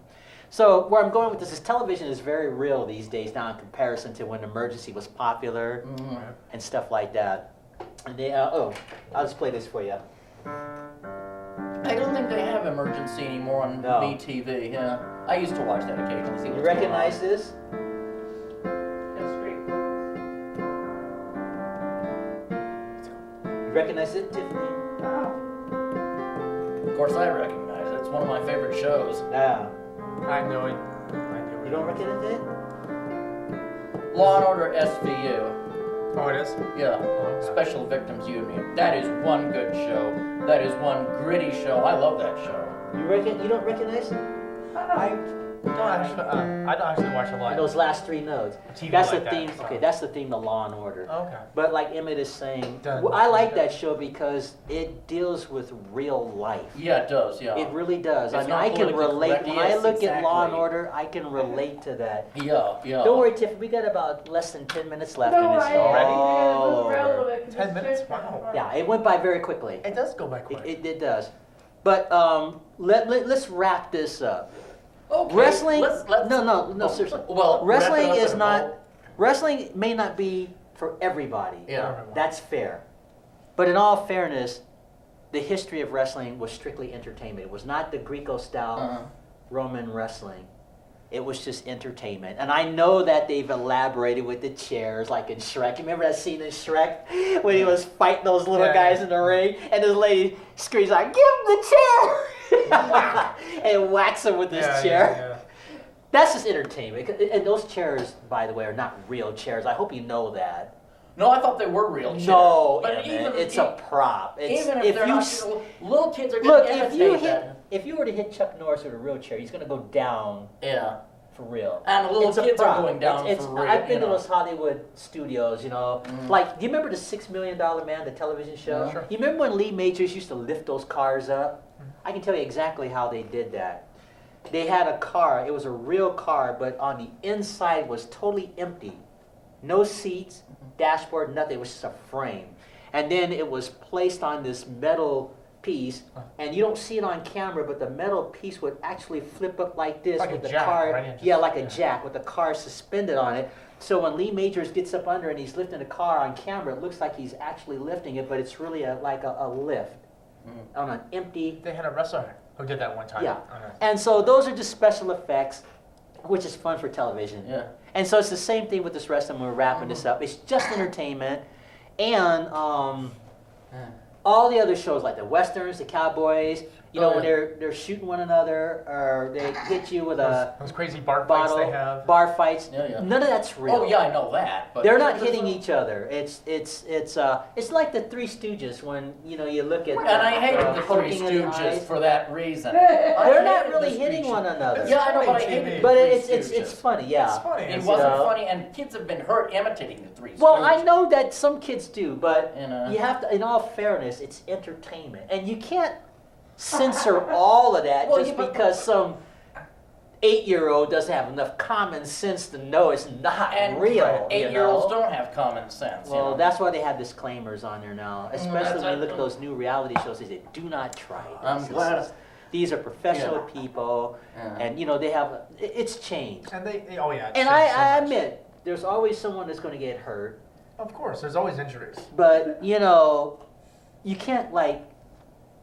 So where I'm going with this is television is very real these days now in comparison to when Emergency was popular and stuff like that. And they, I'll just play this for you. I don't think they have Emergency anymore on No. MeTV. Yeah. I used to watch that occasionally. See You what's going recognize on. this? That's great. You recognize it, Tiffany? Wow. Of course, I recognize it. It's one of my favorite shows. No. I know it. You don't recognize it? Law and Order SVU. Oh, it is? Yeah. okay. Special Victims Union. That is one good show. That is one gritty show. I love that show. You don't recognize it? I don't actually watch a lot. Those last three notes. TV That's like the that, theme. so. Okay, that's the theme of Law and Order. Okay. But like Emmett is saying, Done. I like that show because it deals with real life. Yeah, it does. Yeah. It really does. I It's mean, not I can politically relate. correct. When Yes, I look at Law and exactly. Order, I can relate to that. Yeah. Yeah. Don't worry, Tiff. We got about less than 10 minutes left No, in this I already? all move around a little over. bit 'cause 10 it's minutes? just kind of Wow. fun. Yeah, it went by very quickly. It does go by quick. It does. But let's wrap this up. Okay. Wrestling? Let's, No, oh, seriously. Well, Wrestling wrap it up is in a not. bow. Wrestling may not be for everybody. Yeah. That's fair. But in all fairness, the history of wrestling was strictly entertainment. It was not the Greco-style Uh-huh. Roman wrestling. It was just entertainment. And I know that they've elaborated with the chairs, like in Shrek. You remember that scene in Shrek when he was fighting those little Yeah. guys in the ring? And this lady screams like, give him the chair! and whacks him with his chair. Yeah. That's just entertainment. And those chairs, by the way, are not real chairs. I hope you know that. No, I thought they were real chairs. No, but Emmett, it's a prop. It's, even if they're you not, s- little kids are look, going to if you imitate hit, that. if you were to hit Chuck Norris with a real chair, he's going to go down Yeah. for real. And little It's a kids are prop. going down It's- for real. I've been you to know. those Hollywood studios, you know. Like, do you remember the $6 Million Man, the television show? Yeah. Sure. You remember when Lee Majors used to lift those cars up? I can tell you exactly how they did that. They had a car, it was a real car, but on the inside was totally empty. No seats, dashboard, nothing, it was just a frame. And then it was placed on this metal piece, and you don't see it on camera, but the metal piece would actually flip up like this Like with a the jack, car. right? Yeah, like a jack with the car suspended on it. So when Lee Majors gets up under and he's lifting the car on camera, it looks like he's actually lifting it, but it's really like a lift on an empty. They had a wrestler who did that one time. Yeah. Okay. And so those are just special effects, which is fun for television. Yeah. And so it's the same thing with this wrestling. We're wrapping this up. It's just entertainment, and all the other shows like the westerns, the cowboys. You know, when they're shooting one another, or they hit you with a Those crazy bar fights bottle, they have. bar fights. Yeah, yeah. None of that's real. Oh yeah, I know that. But They're not hitting each other. It's like the Three Stooges when you look at. And I hated the Three poking in the Stooges eyes. for that reason. They're not really hitting one another. Yeah, I know, but I Funny hated TV. the But Three it's Stooges. funny, yeah. It's funny. It It's, wasn't know. funny, and kids have been hurt imitating the Three Stooges. Well, I know that some kids do, but You know. you have to. In all fairness, it's entertainment, and you can't censor all of that Well, just yeah, but- because some 8-year-old doesn't have enough common sense to know it's not And real. 8-year-olds you know? don't have common sense. Well, you know? that's why they have disclaimers on there now. Especially when you look at that's- those new reality shows, they say, do not try this. I'm glad. These are professional people, Yeah. and they have, it's changed. And they oh yeah. it's And changed so I much. admit, there's always someone that's going to get hurt, Of course, there's always injuries. but you can't like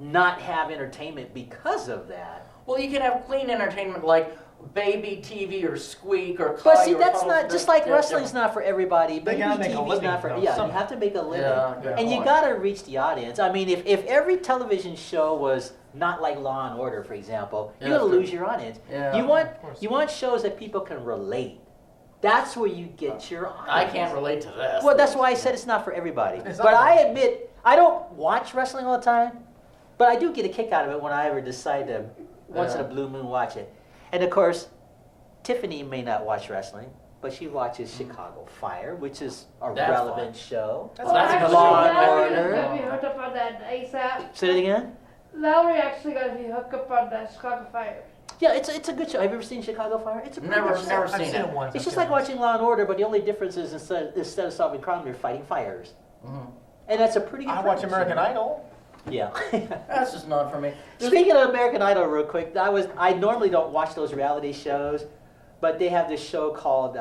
not have entertainment because of that. Well, you can have clean entertainment like Baby TV or Squeak or But Kai see, or that's Tunnel. not, just like They're wrestling's not for everybody, They baby gotta make a TV's living, not for, though, yeah, you somehow. have to make a living. Yeah, good And you point. gotta reach the audience. I mean, if every television show was not like Law and Order, for example, Yeah, you're gonna that's lose your audience. Yeah. Of course. You want shows that people can relate. That's where you get your audience. I can't relate to this. Well, that's why I said it's not for everybody. It's But not. I admit, I don't watch wrestling all the time, but I do get a kick out of it when I ever decide to, once in a Yeah. blue moon, watch it. And of course, Tiffany may not watch wrestling, but she watches Chicago Fire, which is a That's relevant show. That's That's actually, a good Law show. and Valerie Order. got me hooked up on that ASAP. Say it again? Valerie actually got me hooked up on that Chicago Fire. Yeah, it's a good show. Have you ever seen Chicago Fire? It's a pretty Never- good show. never I've seen seen it. it once. It's I've just seen like it once. watching Law and Order, but the only difference is instead of solving crime, you're fighting fires. Mhm. And that's a pretty good I watch premise, American you know? Idol. Yeah. That's just not for me. Speaking of American Idol, real quick, I normally don't watch those reality shows, but they have this show called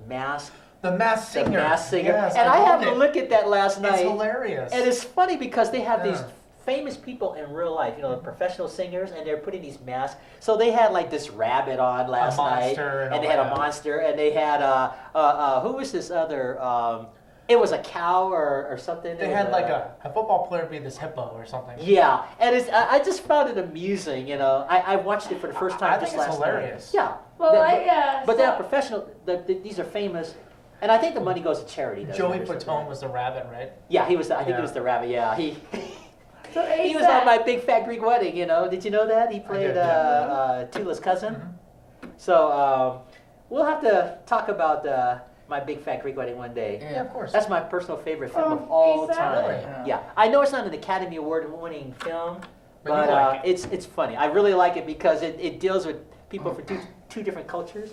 Mask, The Masked The Singer. Masked Singer, Yes, and I loved happened to it. look at that last It's night, hilarious. and it's funny because they have these Yeah. famous people in real life, professional singers, and they're putting these masks. So they had like this rabbit on last night, monster and and they all had a that. monster, and they had who was this other? It was a cow or something. They It was had like a football player be this hippo or something. Yeah, and I just found it amusing. I watched it for the first time I just think it's last hilarious. night. Yeah. Well, but they're saw- professional. These are famous, and I think the money goes to charity. doesn't Joey it, or something? Fatone was the rabbit, right? Yeah, he was. I think Yeah. he was the rabbit. Yeah, he So he was on my Big Fat Greek Wedding. Did you know that he played did, yeah. Tula's cousin? Mhm. So we'll have to talk about my Big Fat Greek Wedding one day. Yeah, of course. That's my personal favorite film of all ASAP? time. Really? Yeah, I know it's not an Academy Award-winning film, But you but like it's funny. I really like it because it deals with people from two different cultures.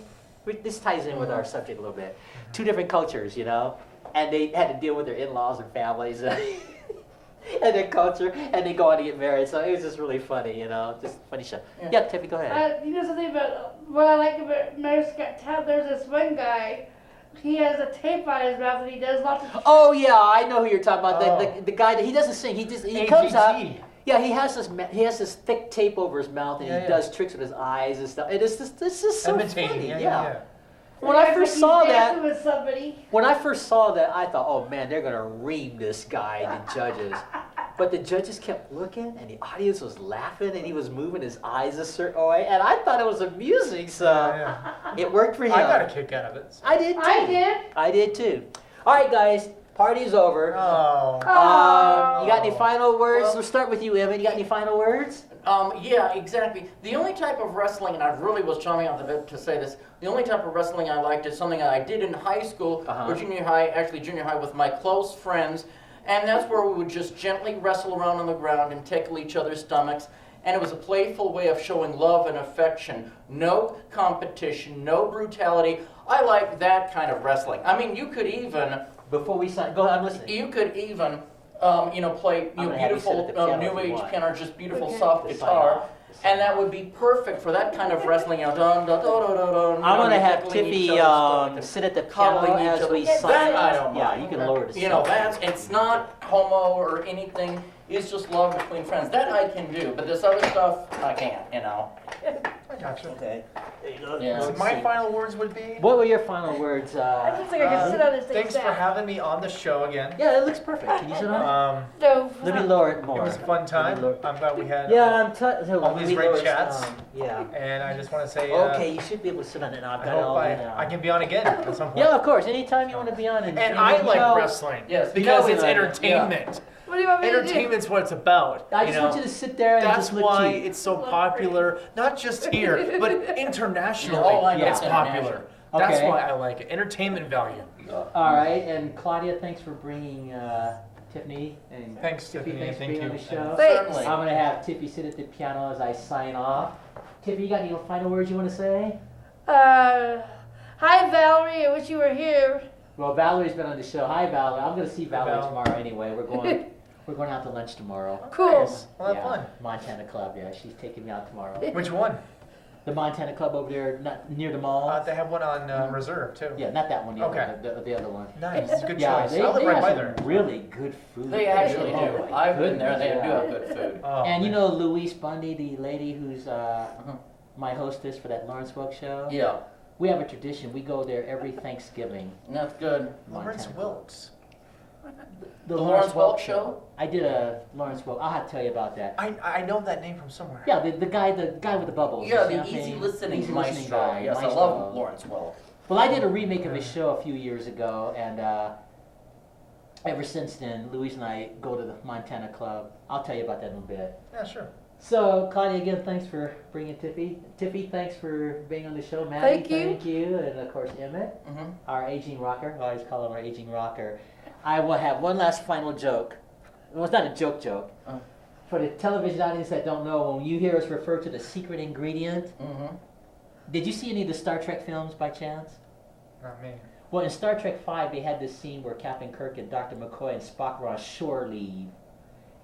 This ties in with our subject a little bit. Two different cultures, and they had to deal with their in-laws and families and their culture, and they go on to get married. So it was just really funny, just a funny show. Yeah. Yeah, Tiffy, go ahead. You know something about what I like about America's Got Talent? There's this one guy. He has a tape on his mouth and he does lots of. Oh yeah, I know who you're talking about. Oh. The guy that he doesn't sing. He comes out. AGT. Yeah, he has this thick tape over his mouth, and Yeah, he yeah. does tricks with his eyes and stuff. And it's just so Imitating. funny. Yeah. When I first saw that, with somebody. when I first saw that, I thought, oh man, they're gonna ream this guy, the judges. But the judges kept looking, and the audience was laughing, and he was moving his eyes a certain way, and I thought it was amusing. So Yeah. it worked for him. I got a kick out of it. I did too. I did. I did too. All right, guys, party's over. Oh. You got any final words? Well- We'll start with you, Emmett. You got any final words? Yeah, exactly. The only type of wrestling, and I really was chomping on the bit to say this, the only type of wrestling I liked is something I did in high school, or junior high with my close friends, and that's where we would just gently wrestle around on the ground and tickle each other's stomachs, and it was a playful way of showing love and affection. No competition, no brutality. I like that kind of wrestling. I mean, you could even... Before we sign, go ahead, I'm listening. You could even, play I'm gonna have you sit beautiful at the piano if new you age want. piano, or just beautiful Okay. soft The guitar, sign off. and that would be perfect for that kind of wrestling. Dun, dun, dun, dun, dun, dun, I'm gonna you're have tickling each Tiffy other's stomach. sit at the piano Cuddling each as other. we That sign I off. don't Yeah, mind. you can lower the sound. It's not homo or anything. It's just love between friends. That I can do, but this other stuff I can't. I gotcha. Okay. There you go. Yeah. So my final words would be, What were your final words? I just think I can sit on this thing. thanks for having me on the show again. Yeah, it looks perfect. Can you sit on it? No. Let me lower it It more. was a fun time. I'm glad we had. Yeah, I'm all these great chats. Yeah. And I just want to say, Okay, you should be able to sit on it now. I've I got it hope all in now. I can be on again at some point. Yeah, of course. Anytime you want to be on. And I like wrestling. Yes, because you it's know we like it. entertainment. What do you want me to do? Entertainment's what it's about. I just want you to sit there and That's just look why cute. it's so popular, not just here, but internationally. Oh, I know. It's popular. That's Okay. why I like it. Entertainment value. All right, and Claudia, thanks for bringing Tiffany. And Thanks, Tiffy, Tiffany. thanks for Thank being you. on the show. Thanks. I'm gonna have Tiffy sit at the piano as I sign off. Tiffy, you got any final words you want to say? Hi Valerie, I wish you were here. Well, Valerie's been on the show. Hi, Valerie. I'm going to see Valerie Val. tomorrow anyway. We're going out to lunch tomorrow. Cool. Nice. Well, have Yeah, fun. Montana Club. Yeah, she's taking me out tomorrow. Which one? The Montana Club over there, not near the mall. They have one on Reserve too. Yeah, not that one. The Okay. other, the other one. Nice. Good Yeah, choice. they, I live they right have by some there. really good food. They actually Oh do. my I've been there. They goodness, do yeah. have good food. Oh, And you man. know Louise Bundy, the lady who's my hostess for that Lawrence Welk show? Yeah, We have a tradition. We go there every Thanksgiving. that's good. Lawrence Montana. Wilkes. The Lawrence Welk show? I did a Lawrence Welk. I'll have to tell you about that. I know that name from somewhere. Yeah, the guy with the bubbles. Yeah, the the champagne, easy listening easy maestro. guy, Yes, I maestro. love Lawrence Welk. Well, I did a remake of his show a few years ago, and ever since then, Louise and I go to the Montana Club. I'll tell you about that in a bit. Yeah, sure. So, Claudia, again, thanks for bringing Tiffy. Tiffy, thanks for being on the show. Matty, Thank you. And of course, Emmett, Mm-hmm. our aging rocker. I always call him our aging rocker. I will have one last final joke. Well, it's not a joke. For the television audience that don't know, when you hear us refer to the secret ingredient, Mm-hmm. did you see any of the Star Trek films by chance? Not me. Well, in Star Trek V, they had this scene where Captain Kirk and Dr. McCoy and Spock were on shore leave.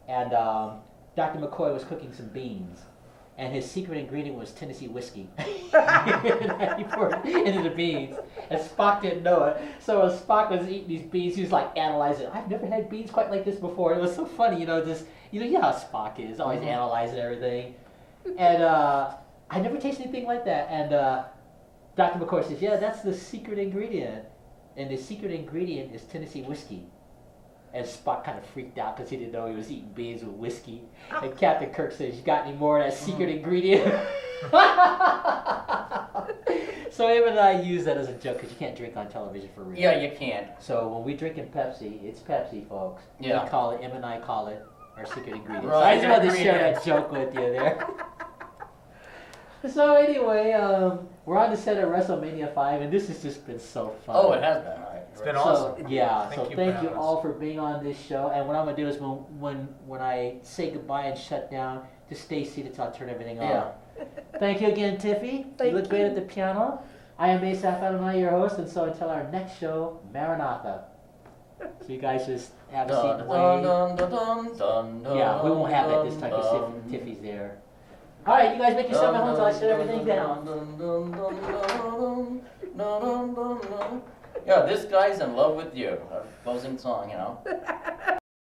And Dr. McCoy was cooking some beans. And his secret ingredient was Tennessee whiskey. And he poured it into the beans. And Spock didn't know it. So as Spock was eating these beans, he was like analyzing. I've never had beans quite like this before. It was so funny, you know how Spock is, always analyzing everything. And I never tasted anything like that. And Dr. McCoy says, yeah, that's the secret ingredient. And the secret ingredient is Tennessee whiskey. And Spock kind of freaked out because he didn't know he was eating beans with whiskey. And Captain Kirk says, you got any more of that secret ingredient? So Emmett and I use that as a joke because you can't drink on television for real. Yeah, you can't. So when we drink in Pepsi, it's Pepsi, folks. Yeah. We call it, Emmett and I call it our secret ingredient. So Right, I just wanted to share ingredient. that joke with you there. So anyway, we're on the set of Wrestlemania 5, and this has just been so fun. Oh, it has been. Right. It's been So awesome. yeah, Thank so you thank for you having all us. for being on this show. And what I'm gonna do is when I say goodbye and shut down, just stay seated till I turn everything off. Thank you again, Tiffy. Thank you look great you. at the piano. I am Asaph Cafe, your host, and so until our next show, Maranatha. So you guys just have a seat and wait. Yeah, we won't have that this time because Tiffy's there. All right, you guys make yourself at home until I shut everything down. Yeah, this guy's in love with you. A closing song, you know.